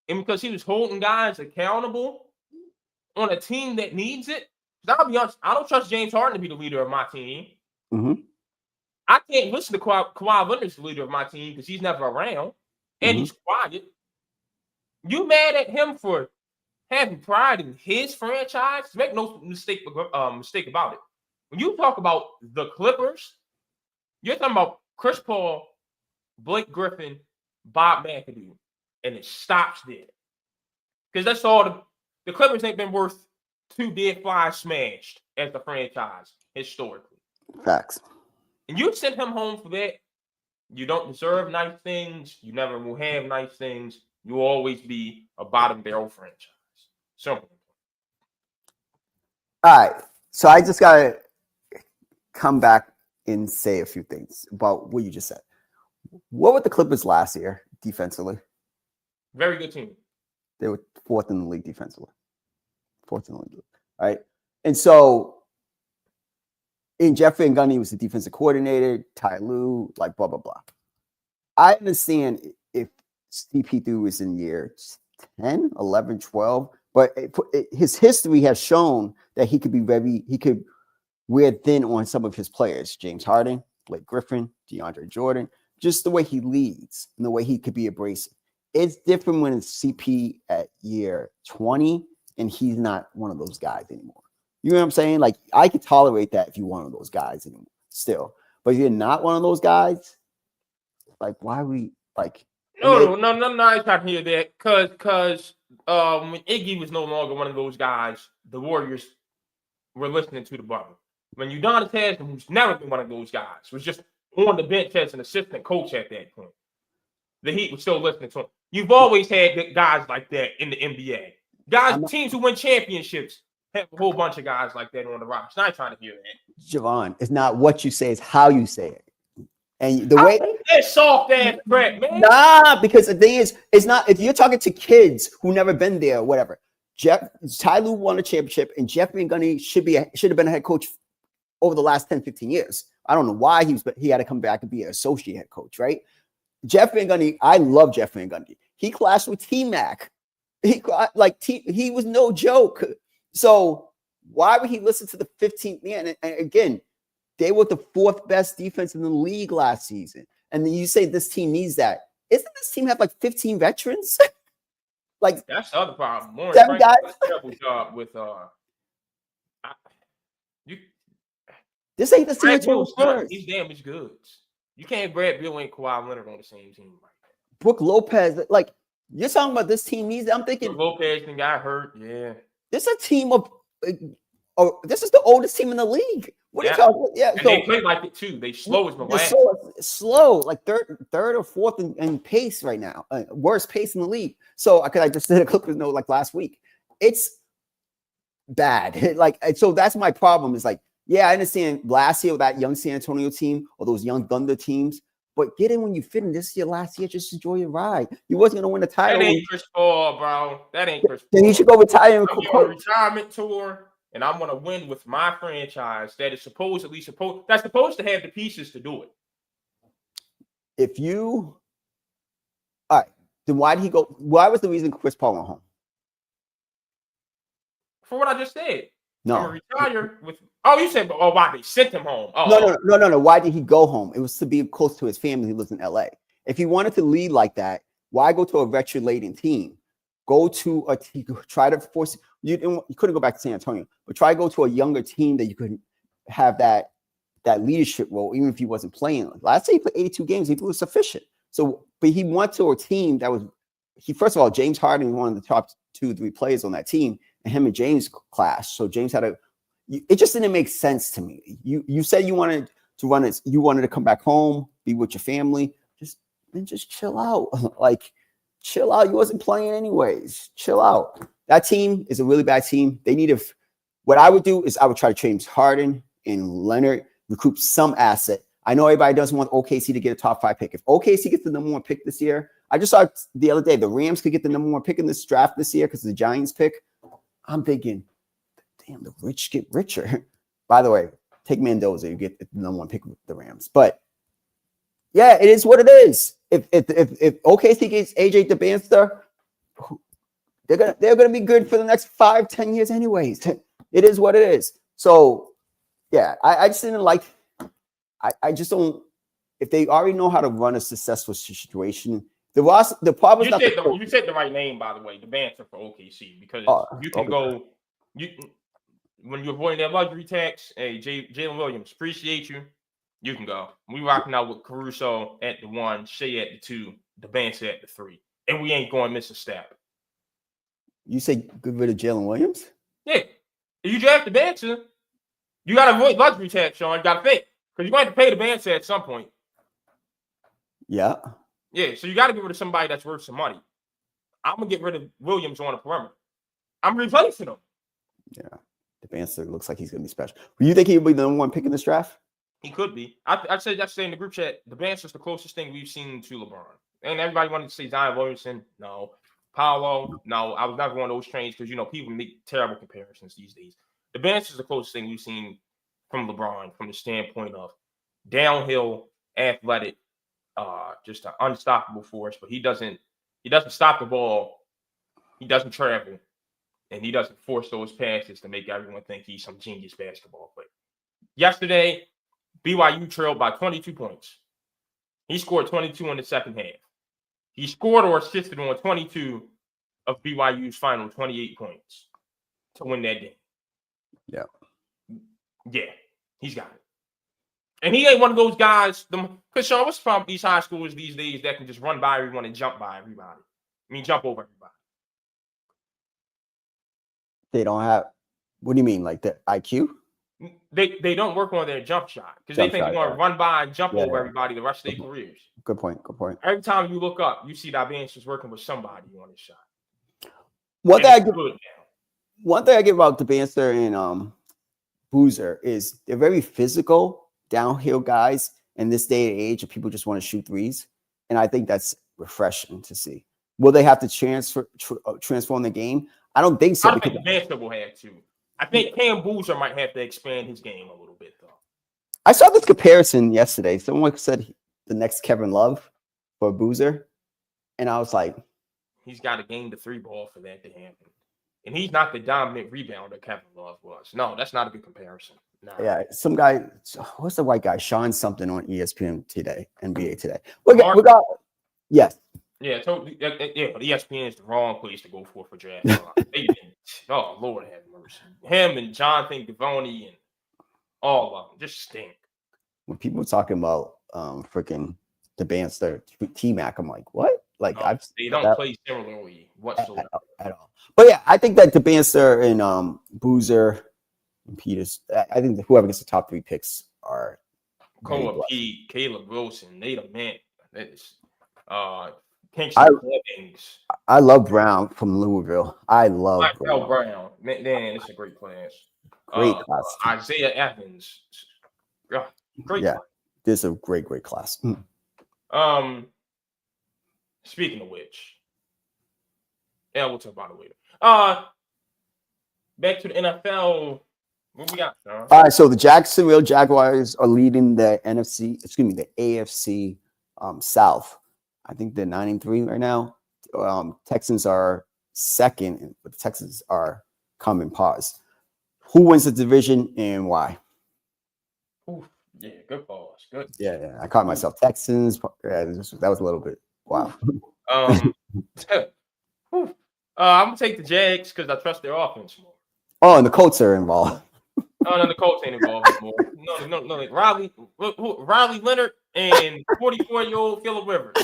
Speaker 2: And because he was holding guys accountable on a team that needs it. I'll be honest, I don't trust James Harden to be the leader of my team.
Speaker 1: Mm-hmm.
Speaker 2: I can't listen to Kawhi Leonard's the leader of my team because he's never around and he's quiet. You mad at him for having pride in his franchise? Make no mistake about it. When you talk about the Clippers, you're talking about Chris Paul, Blake Griffin, Bob McAdoo, and it stops there. Because that's all the Clippers ain't been worth 2 dead flies smashed as the franchise historically.
Speaker 1: Facts.
Speaker 2: And you sent him home for that. You don't deserve nice things. You never will have nice things. You'll always be a bottom barrel franchise. Simple.
Speaker 1: All right. So I just got to come back and say a few things about what you just said. What were the Clippers last year defensively?
Speaker 2: Very good team.
Speaker 1: They were 4th in the league defensively. 4th in the league. Right? And so in Jeffrey and Gundy was the defensive coordinator, Ty Lue, like blah, blah, blah. I understand if CP3 was in year 10, 11, 12, but his history has shown that he could wear thin on some of his players. James Harden, Blake Griffin, DeAndre Jordan, just the way he leads and the way he could be abrasive. It's different when it's CP at year 20 and he's not one of those guys anymore. You know what I'm saying? Like, I could tolerate that if you're one of those guys anymore, still. But if you're not one of those guys, like, why are we like?
Speaker 2: No, I ain't trying to hear that. Because when Iggy was no longer one of those guys, the Warriors were listening to the bubble. When Udonis Haslem, who's never been one of those guys, was just on the bench as an assistant coach at that point, the Heat was still listening to him. You've always had guys like that in the NBA. Teams who win championships have a whole bunch of guys like that on the roster. I'm not trying to hear that.
Speaker 1: Javon, it's not what you say, it's how you say it. And the way
Speaker 2: that soft ass crap, man.
Speaker 1: Nah, because the thing is, it's not if you're talking to kids who never been there, or whatever. Ty Lue won a championship, and Jeff Van Gundy should have been a head coach over the last 10, 15 years. I don't know why he had to come back and be an associate head coach, right? Jeff Van Gundy, I love Jeff Van Gundy. He clashed with T-Mac. He was no joke. So why would he listen to the 15th man? And again, they were the 4th best defense in the league last season. And then you say this team needs that. Isn't this team have like 15 veterans? Like,
Speaker 2: that's the other problem. More
Speaker 1: seven guys.
Speaker 2: Terrible job with
Speaker 1: this ain't the San Antonio
Speaker 2: Spurs. He's damaged goods. You can't Brad Beal and Kawhi Leonard on the same team like that.
Speaker 1: Brook Lopez, like, you're talking about this team needs. I'm thinking
Speaker 2: Brook Lopez and got hurt. Yeah,
Speaker 1: this is a team of. This is the oldest team in the league. What are you talking about? Yeah,
Speaker 2: and they play like it too. They slow as molasses.
Speaker 1: Slow, like third or 4th in pace right now. Worst pace in the league. So, because I just did a Clippers note like last week, it's bad. Like, so that's my problem. Is like, yeah, I understand last year with that young San Antonio team or those young Thunder teams, but get in when you fit in. This year, last year, just enjoy your ride. You wasn't gonna win the title.
Speaker 2: That ain't Chris Paul, bro. That ain't Chris Paul.
Speaker 1: Then you should go retire and
Speaker 2: on a retirement tour. And I'm going to win with my franchise that is supposed to have the pieces to do it.
Speaker 1: All right, then why did he go? Why was the reason Chris Paul went home?
Speaker 2: For what I just said.
Speaker 1: No.
Speaker 2: Retire with. Oh, you said, why they sent him home?
Speaker 1: Oh, no. Why did he go home? It was to be close to his family who lives in LA. If he wanted to lead like that, why go to a veteran-laden team? Go to a team, try to force. You couldn't go back to San Antonio, but try to go to a younger team that you could have that leadership role, even if he wasn't playing. Last year he played 82 games, he was sufficient. So, but he went to a team that was. First of all, James Harden was one of the top 2-3 players on that team, and him and James clashed. So James had it just didn't make sense to me. You said you wanted to run it. You wanted to come back home, be with your family. Just chill out. Like, chill out. You wasn't playing anyways. Chill out. That team is a really bad team. They need what I would do is I would try to trade Harden and Leonard, recruit some asset. I know everybody doesn't want OKC to get a top 5 pick. If OKC gets the number 1 pick this year, I just saw the other day the Rams could get the number 1 pick in this draft this year because the Giants pick. I'm thinking, damn, the rich get richer. By the way, take Mendoza, you get the number 1 pick with the Rams. But yeah, it is what it is. If OKC gets AJ DeBanster, they're gonna be good for the next 5-10 years anyways. It is what it is. So yeah, I just didn't like. I just don't. If they already know how to run a successful situation, the problem is not the coach.
Speaker 2: You said the right name, by the way, the banter for OKC, because you can
Speaker 1: Okay.
Speaker 2: go you when you're avoiding that luxury tax. Hey, Jalen Williams, appreciate you. You can go. We rocking out with Caruso at the 1, Shea at the 2, the banter at the 3, and we ain't going miss a step.
Speaker 1: You say get rid of Jalen Williams?
Speaker 2: Yeah, if you draft the banter, you got to avoid luxury tax, Sean. You got to think because you're going to have to pay the banter at some point.
Speaker 1: Yeah.
Speaker 2: Yeah, so you got to get rid of somebody that's worth some money. I'm gonna get rid of Williams on the perimeter. I'm replacing him.
Speaker 1: Yeah, the Banster looks like he's gonna be special. Do you think he'll be the number 1 pick in this draft?
Speaker 2: He could be. I said yesterday in the group chat, the Banster's the closest thing we've seen to LeBron. And everybody wanted to say Zion Williamson. No. Paolo. No. I was never one of those trains because people make terrible comparisons these days. The Banster's the closest thing we've seen from LeBron from the standpoint of downhill, athletic, just an unstoppable force. But he doesn't stop the ball. He doesn't travel. And he doesn't force those passes to make everyone think he's some genius basketball player. Yesterday, BYU trailed by 22 points. He scored 22 in the second half. He scored or assisted on 22 of BYU's final 28 points to win that game.
Speaker 1: Yeah.
Speaker 2: Yeah, he's got it. And he ain't one of those guys. Because, Sean, what's the problem with these high schoolers these days that can just run by everyone and jump by everybody? Jump over everybody.
Speaker 1: They don't have. What do you mean, like the IQ?
Speaker 2: They don't work on their jump shot because they think they're going to run by and jump over everybody the rest of their careers.
Speaker 1: Good point.
Speaker 2: Every time you look up, you see that Vance is working with somebody on his shot.
Speaker 1: One thing I get about the Banster and Boozer is they're very physical downhill guys in this day and age, and people just want to shoot threes, and I think that's refreshing to see. Will they have to transform the game? I don't think so.
Speaker 2: I think Banster will have to. I think Cam Boozer might have to expand his game a little bit, though.
Speaker 1: I saw this comparison yesterday. Someone said the next Kevin Love for Boozer, and I was like,
Speaker 2: he's got to gain the 3 ball for that to happen. And he's not the dominant rebounder Kevin Love was. No, that's not a good comparison. No.
Speaker 1: Yeah, some guy, what's the white guy? Sean something on ESPN today, NBA today. Yes.
Speaker 2: Yeah, totally. Yeah, ESPN is the wrong place to go for draft. Oh, Lord have mercy. Him and Jonathan Givony and all of them just stink.
Speaker 1: When people talking about freaking the Banster T-Mac, I'm like, what? Like,
Speaker 2: they don't play similarly whatsoever
Speaker 1: at all. But yeah, I think that the Banster and Boozer and Peters, I think that whoever gets the top 3 picks are
Speaker 2: Koa Pete, Caleb Wilson, Nate Mint.
Speaker 1: I love Brown from Louisville. I love
Speaker 2: Brown. Man, it's a great class.
Speaker 1: Great class.
Speaker 2: Isaiah Evans. Great class.
Speaker 1: This is a great class.
Speaker 2: Speaking of which, we'll talk about it later. Back to the NFL. What we got, Sean?
Speaker 1: All right, so the Jacksonville Jaguars are leading the the AFC South. I think they're 9-3 right now. Texans are second, but the Texans are coming pause. Who wins the division and why?
Speaker 2: Ooh, yeah, good pause. Good.
Speaker 1: Yeah, I caught myself. Texans. Yeah, that was a little bit wow.
Speaker 2: I'm gonna take the Jags because I trust their offense more.
Speaker 1: Oh, and the Colts are involved.
Speaker 2: Oh, no, the Colts ain't involved anymore. No. Riley Leonard and 44-year-old Phillip Rivers.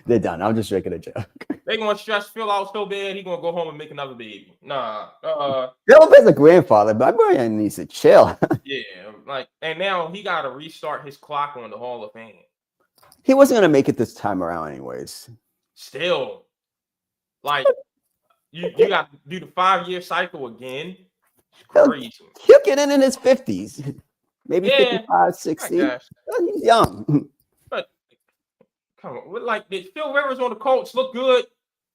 Speaker 1: They're done. I'm just making a joke.
Speaker 2: They're gonna stress Phil out so bad he's gonna go home and make another baby. Nah.
Speaker 1: Phillip is a grandfather, but my boy needs to chill.
Speaker 2: Yeah, and now he gotta restart his clock on the Hall of Fame.
Speaker 1: He wasn't gonna make it this time around, anyways.
Speaker 2: Still, you got to do the 5-year cycle again. Crazy.
Speaker 1: He'll get in his 50s, maybe 55, 60. He's young.
Speaker 2: But come on, did Phil Rivers on the Colts look good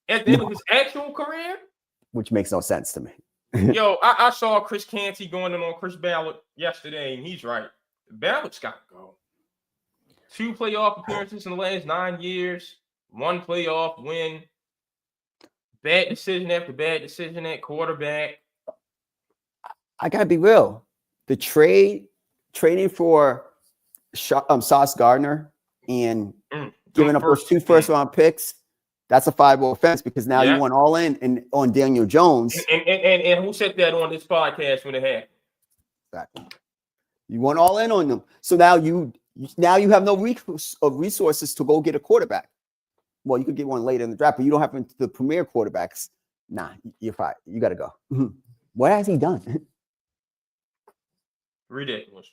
Speaker 2: at the end of his actual career?
Speaker 1: Which makes no sense to me.
Speaker 2: Yo, I saw Chris Canty going in on Chris Ballard yesterday, and he's right. Ballard's got to go. 2 playoff appearances in the last 9 years, 1 playoff win. Bad decision after bad decision at quarterback.
Speaker 1: I gotta be real. The trading for Sauce Gardner and giving up those 2 first-round picks, that's a 5-0 offense because now you went all in and on Daniel Jones.
Speaker 2: And who said that on this podcast when it happened?
Speaker 1: Exactly. You went all in on them. So now you have no resources to go get a quarterback. Well, you could get one later in the draft, but you don't have the premier quarterbacks. Nah, you're fine. You got to go. What has he done?
Speaker 2: Ridiculous.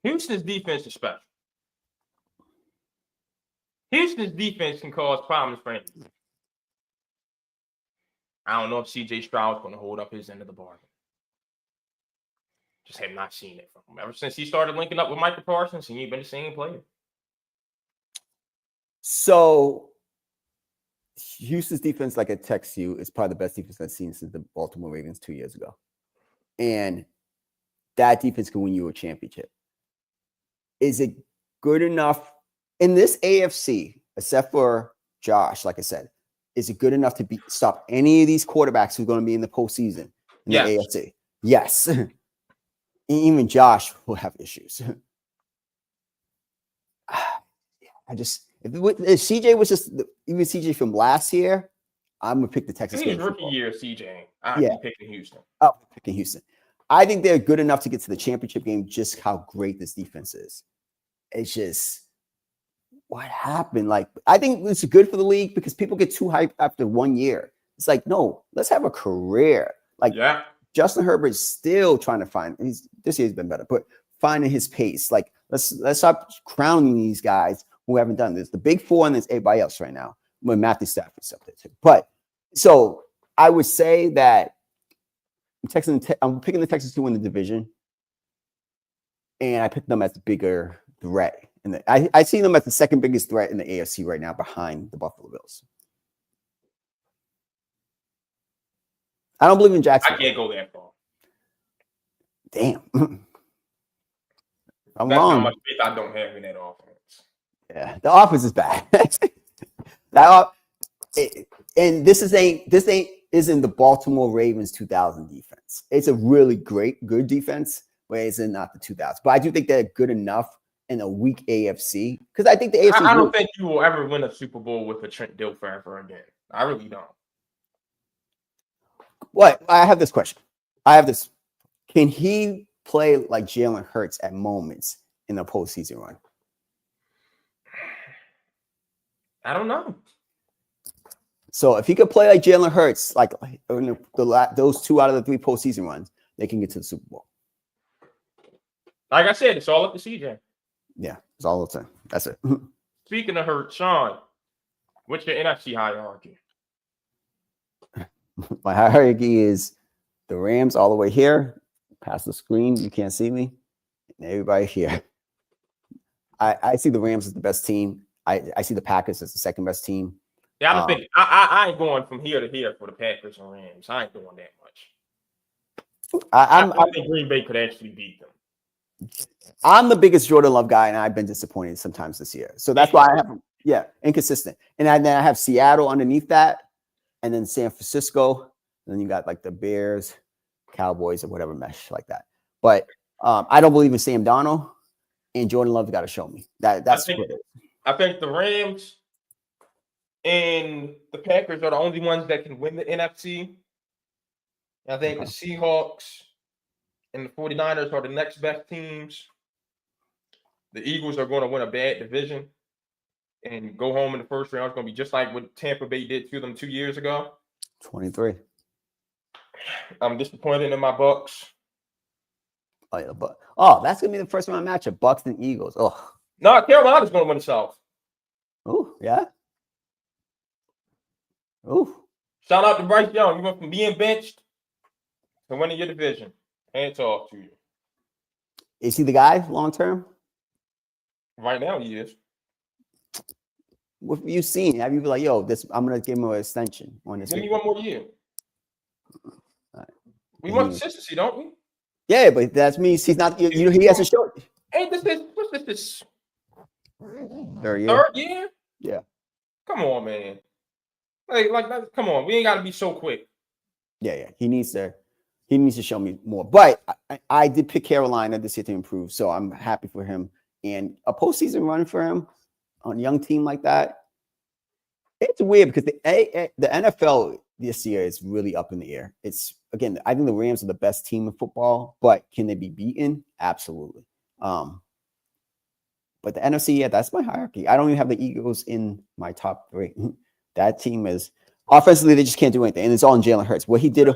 Speaker 2: Houston's defense is special. Houston's defense can cause problems for anyone. I don't know if C.J. Stroud's going to hold up his end of the bargain. Just have not seen it from him. Ever since he started linking up with Michael Parsons, he ain't been the same player.
Speaker 1: So Houston's defense, like I text you, is probably the best defense I've seen since the Baltimore Ravens 2 years ago. And that defense can win you a championship. Is it good enough in this AFC, except for Josh, like I said, is it good enough to stop any of these quarterbacks who are going to be in the postseason in the AFC? Yes. Even Josh will have issues. If CJ was just even CJ from last year, I'm gonna pick the Texas.
Speaker 2: His rookie year, CJ. I'd be picking Houston.
Speaker 1: Picking Houston. I think they're good enough to get to the championship game. Just how great this defense is. It's just what happened. Like I think it's good for the league because people get too hyped after 1 year. It's like no, let's have a career. Like Justin Herbert's still trying to find. This year's been better, but finding his pace. Like let's stop crowning these guys who haven't done this. The big four and there's everybody else right now. When Matthew Stafford's up there too. But so I would say that I'm picking the Texans to win the division, and I picked them as the bigger threat. And I see them as the second biggest threat in the AFC right now, behind the Buffalo Bills. I don't believe in Jackson.
Speaker 2: I can't go that far.
Speaker 1: Damn.
Speaker 2: That's how much faith I don't have in that offense.
Speaker 1: Yeah, the offense is bad. And this isn't the Baltimore Ravens 2000 defense. It's a really good defense, but it's not the 2000s. But I do think they're good enough in a weak AFC because I think the AFC.
Speaker 2: I don't think you will ever win a Super Bowl with a Trent Dilfer again. I really don't.
Speaker 1: What? I have this question. Can he play like Jalen Hurts at moments in the postseason run?
Speaker 2: I don't know.
Speaker 1: So if he could play like Jalen Hurts, like those 2 out of the 3 postseason runs, they can get to the Super Bowl.
Speaker 2: Like I said, it's all up to CJ.
Speaker 1: Yeah, it's all the time. That's it.
Speaker 2: Speaking of Hurts, Sean, what's your NFC hierarchy?
Speaker 1: My hierarchy is the Rams all the way here, past the screen. You can't see me. And everybody here. I see the Rams as the best team. I see the Packers as the second best team.
Speaker 2: Yeah, I don't think I ain't going from here to here for the Packers and Rams. I ain't doing that much. I think Green Bay could actually beat them.
Speaker 1: I'm the biggest Jordan Love guy, and I've been disappointed sometimes this year. So that's why I have inconsistent. And then I have Seattle underneath that, and then San Francisco, and then you got like the Bears, Cowboys, or whatever mesh like that. But I don't believe in Sam Darnold, and Jordan Love's got to show me that's what it is.
Speaker 2: I think the Rams and the Packers are the only ones that can win the NFC. I think the Seahawks and the 49ers are the next best teams. The Eagles are going to win a bad division and go home in the first round. It's going to be just like what Tampa Bay did to them 2 years ago.
Speaker 1: 23.
Speaker 2: I'm disappointed in my Bucks.
Speaker 1: Oh, yeah, that's going to be the first round matchup, Bucks and Eagles. Oh.
Speaker 2: No, Carolina's going to win the South.
Speaker 1: Oh, yeah. Oh.
Speaker 2: Shout out to Bryce Young. You went from being benched to winning your division. Hands off to you.
Speaker 1: Is he the guy long term?
Speaker 2: Right now, he is.
Speaker 1: What have you seen? Have you been like, yo, I'm going to give him an extension on this?
Speaker 2: Give me one more year.
Speaker 1: Right.
Speaker 2: We want consistency, don't we?
Speaker 1: Yeah, but that means he's not. He hasn't showed.
Speaker 2: Hey, what's this?
Speaker 1: Third
Speaker 2: year?
Speaker 1: Yeah.
Speaker 2: Come on, man. Like, come on. We ain't got to be so quick.
Speaker 1: Yeah. He needs to. He needs to show me more. But I did pick Carolina this year to improve, so I'm happy for him. And a postseason run for him on a young team like that, it's weird because the NFL this year is really up in the air. It's again, I think the Rams are the best team in football, but can they be beaten? Absolutely. But the NFC, yeah, that's my hierarchy. I don't even have the Eagles in my top 3. That team is offensively, they just can't do anything, and it's all in Jalen Hurts. What he did,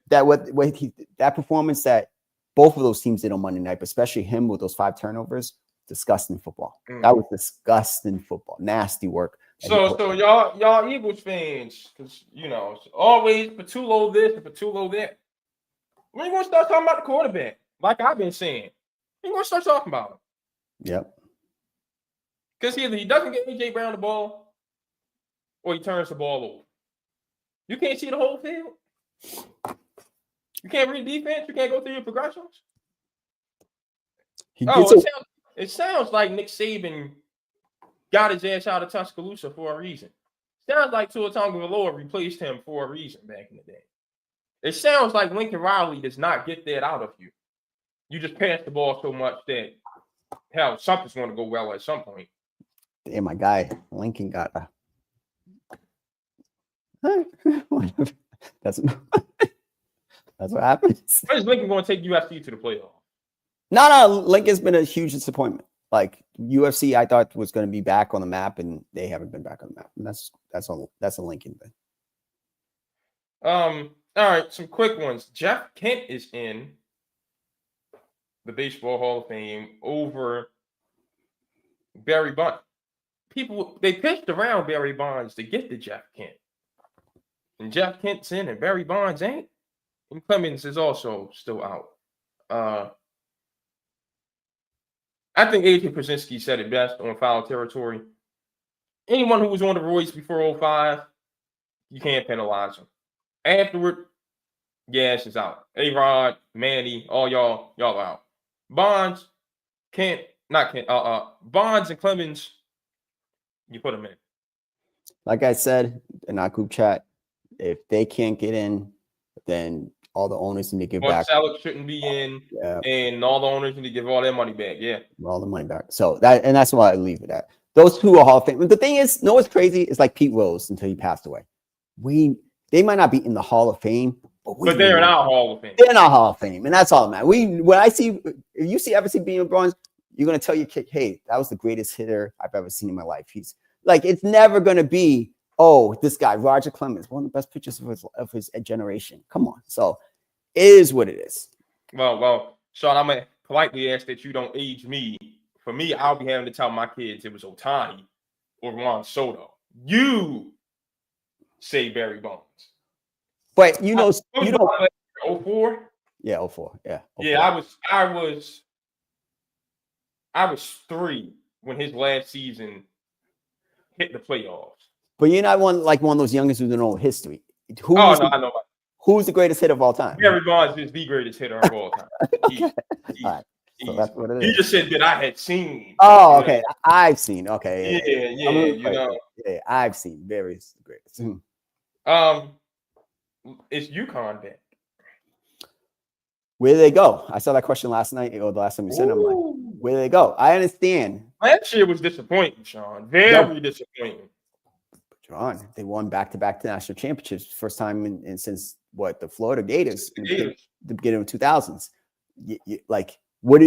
Speaker 1: that performance that both of those teams did on Monday night, but especially him with those 5 turnovers, disgusting football. That was disgusting football, nasty work.
Speaker 2: So y'all Eagles fans, because it's always Patullo this and Patullo that. When you gonna start talking about the quarterback? Like I've been saying, you gonna start talking about him?
Speaker 1: Yep.
Speaker 2: Because either he doesn't get AJ Brown the ball, or he turns the ball over. You can't see the whole field. You can't read defense. You can't go through your progressions. It sounds like Nick Saban got his ass out of Tuscaloosa for a reason. Sounds like Tua Tagovailoa replaced him for a reason back in the day. It sounds like Lincoln Riley does not get that out of you. You just pass the ball so much that, hell, something's going to go well at some point.
Speaker 1: Damn, my guy, Lincoln got a... That's what happens.
Speaker 2: When is Lincoln going to take UFC to the playoff?
Speaker 1: No, Lincoln's been a huge disappointment. Like UFC, I thought was going to be back on the map, and they haven't been back on the map. And that's a Lincoln thing.
Speaker 2: All right, some quick ones. Jeff Kent is in the Baseball Hall of Fame over Barry Bonds. They pitched around Barry Bonds to get to Jeff Kent. And Jeff Kent's in and Barry Bonds ain't. And Clemens is also still out. I think A.J. Krasinski said it best on Foul Territory. Anyone who was on the Royce before 05, you can't penalize them. Afterward, Gas is out. A-Rod, Manny, all y'all are out. Bonds, Bonds and Clemens, you put them in.
Speaker 1: Like I said in our group chat, if they can't get in, then all the owners need to give back.
Speaker 2: Selleck shouldn't be in, and all the owners need to give all their money back. Yeah,
Speaker 1: all the money back. So that's why I leave it at. Those two are Hall of Fame. The thing is, what's crazy? It's like Pete Rose until he passed away. They might not be in the Hall of Fame, but
Speaker 2: they're in our Hall of Fame.
Speaker 1: They're in our Hall of Fame, and that's all that matters. If you ever see Bean Barnes, you're gonna tell your kid, "Hey, that was the greatest hitter I've ever seen in my life." He's like, it's never gonna be, "Oh, this guy Roger Clemens, one of the best pitchers of his generation." Come on, so it is what it is.
Speaker 2: Well, Sean, I'm gonna politely ask that you don't age me. For me, I'll be having to tell my kids it was Ohtani or Juan Soto. You say Barry Bonds.
Speaker 1: But you know
Speaker 2: 04?
Speaker 1: Yeah, 04. Yeah. 04.
Speaker 2: Yeah, I was 3 when his last season hit the playoffs.
Speaker 1: But you're not one of those youngest who don't know history.
Speaker 2: I know.
Speaker 1: Who's the greatest hitter of all time?
Speaker 2: Barry Bonds is the greatest hitter of all time.
Speaker 1: Okay. All right. So that's what it is.
Speaker 2: You just said that I had seen.
Speaker 1: Oh, okay. I've seen. Okay.
Speaker 2: Yeah.
Speaker 1: Yeah, I've seen. Barry's the greatest.
Speaker 2: Is UConn back?
Speaker 1: Where do they go? I saw that question last night or the last time you sent it. I'm like, where do they go? I understand.
Speaker 2: Last year was disappointing, Sean. Very disappointing.
Speaker 1: John, they won back-to-back national championships, first time since the Florida Gators, the beginning of 2000s. What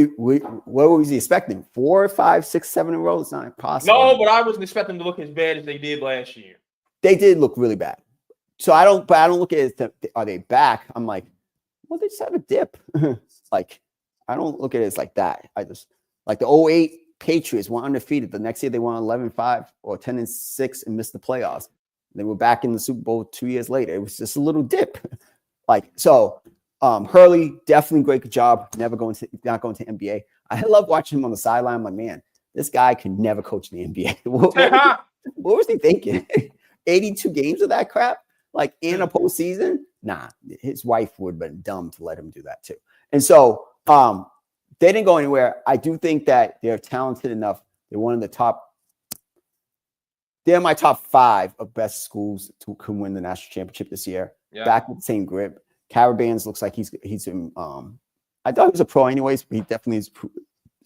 Speaker 1: was he expecting? 4, 5, 6, 7 in a row? It's not possible.
Speaker 2: No, but I wasn't expecting to look as bad as they did last year.
Speaker 1: They did look really bad. So I don't look at it. Are they back? I'm like, well, they just had a dip. I don't look at it as like that. I just like the 08 Patriots were undefeated. The next year they won 11-5 or 10-6 and missed the playoffs. They were back in the Super Bowl 2 years later. It was just a little dip. Hurley, definitely great job. Not going to NBA. I love watching him on the sideline. I'm like, man, this guy can never coach in the NBA. What was he thinking? 82 games of that crap? In a postseason? Nah, his wife would have been dumb to let him do that too. And so they didn't go anywhere. I do think that they're talented enough. They're one of the top. They're my top 5 of best schools to win the national championship this year. Yeah. Back with the same grip. Carabans looks like he's in, I thought he was a pro anyways, but he definitely is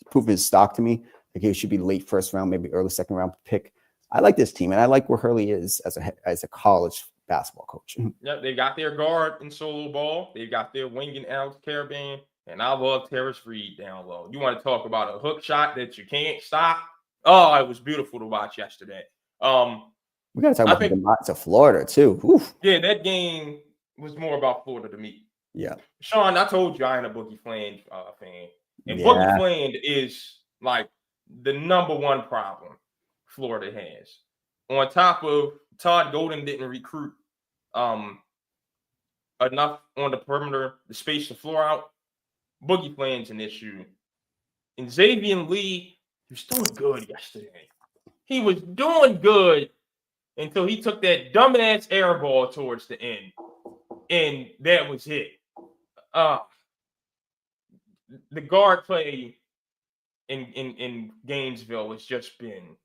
Speaker 1: proving his stock to me. Like he should be late first round, maybe early second round pick. I like this team, and I like where Hurley is as a college basketball coach.
Speaker 2: Yeah, they got their guard in solo ball. They got their wing in Alex Caravan. And I love Terrace Reed down low. You want to talk about a hook shot that you can't stop? Oh, it was beautiful to watch yesterday.
Speaker 1: We got to talk about the Mots of Florida too. Oof.
Speaker 2: Yeah, that game was more about Florida to me.
Speaker 1: Yeah,
Speaker 2: Sean, I told you I ain't a Boogie Fland fan, and Boogie Fland is like the number one problem Florida has. On top of Todd Golden didn't recruit enough on the perimeter to space the floor out. Boogie Fland's an issue. And Xavier Lee, he was doing good yesterday. He was doing good until he took that dumbass air ball towards the end. And that was it. The guard play in Gainesville has just been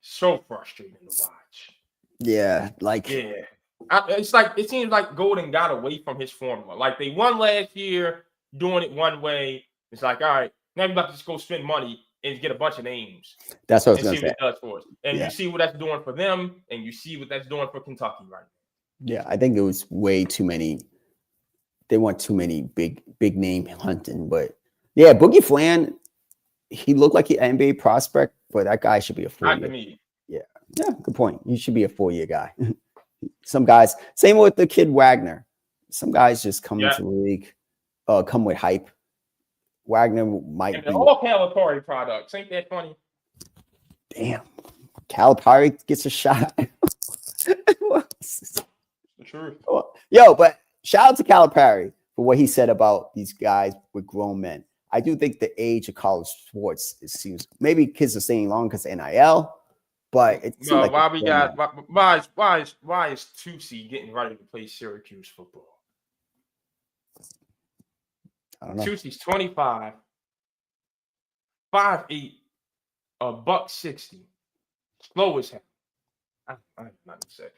Speaker 2: so frustrating to watch.
Speaker 1: Yeah,
Speaker 2: it's like it seems like Golden got away from his formula. Like they won last year doing it one way. It's like, all right, now we're about to just go spend money and get a bunch of names.
Speaker 1: That's what I was going to say.
Speaker 2: See what it does for us. And you see what that's doing for them, and you see what that's doing for Kentucky right now.
Speaker 1: Yeah, I think it was way too many. They want too many big name hunting. But yeah, Boogie Fland, he looked like an NBA prospect, but that guy should be a 4-year.
Speaker 2: Not to me.
Speaker 1: Yeah, good point. You should be a 4-year guy. Some guys, same with the kid Wagner. Some guys just come into the league, come with hype. Wagner might be
Speaker 2: all Calipari products. Ain't that funny?
Speaker 1: Damn, Calipari gets a shot.
Speaker 2: The truth.
Speaker 1: Yo, but shout out to Calipari for what he said about these guys with grown men. I do think the age of college sports, it seems maybe kids are staying long because of NIL, but it's
Speaker 2: why is Tusi getting ready to play Syracuse football?
Speaker 1: I don't know.
Speaker 2: Tusi's 25, 5'8", $160, slow as hell. I have nothing to say.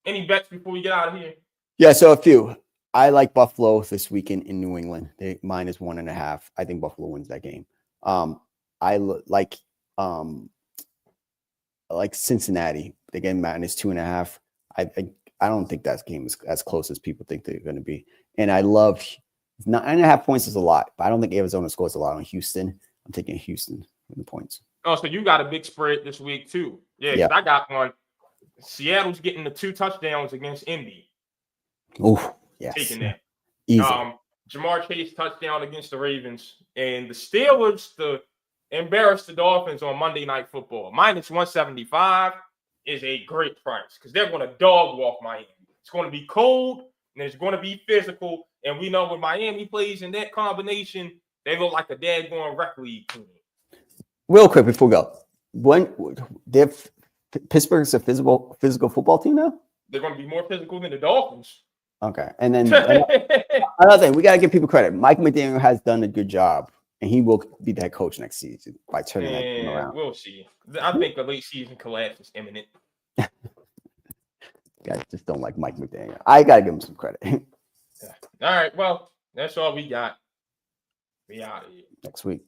Speaker 2: Any bets before we get out of here?
Speaker 1: Yeah, so a few. I like Buffalo this weekend in New England. They minus 1.5. I think Buffalo wins that game. I like Cincinnati. They get minus 2.5. I don't think that game is as close as people think they're going to be. And I love 9.5 points is a lot, but I don't think Arizona scores a lot on Houston. I'm taking Houston for the points.
Speaker 2: Oh, so you got a big spread this week too? Yeah. I got one. Seattle's getting the 2 touchdowns against Indy.
Speaker 1: Oh, yes.
Speaker 2: Taking that.
Speaker 1: Easy.
Speaker 2: Jamar Chase touchdown against the Ravens, and the Steelers embarrassed the Dolphins on Monday Night Football. Minus 175 is a great price because they're going to dog walk Miami. It's going to be cold and it's going to be physical. And we know when Miami plays in that combination, they look like a daggone rec league team.
Speaker 1: Real quick before we go, Pittsburgh's a physical football team now?
Speaker 2: They're going to be more physical than the Dolphins.
Speaker 1: Okay. And then another thing, we got to give people credit. Mike McDaniel has done a good job, and he will be the head coach next season by turning that team around.
Speaker 2: We'll see. I think a late season collapse is imminent.
Speaker 1: Guys just don't like Mike McDaniel. I got to give him some credit.
Speaker 2: All right. Well, that's all we got. We out of here.
Speaker 1: Next week.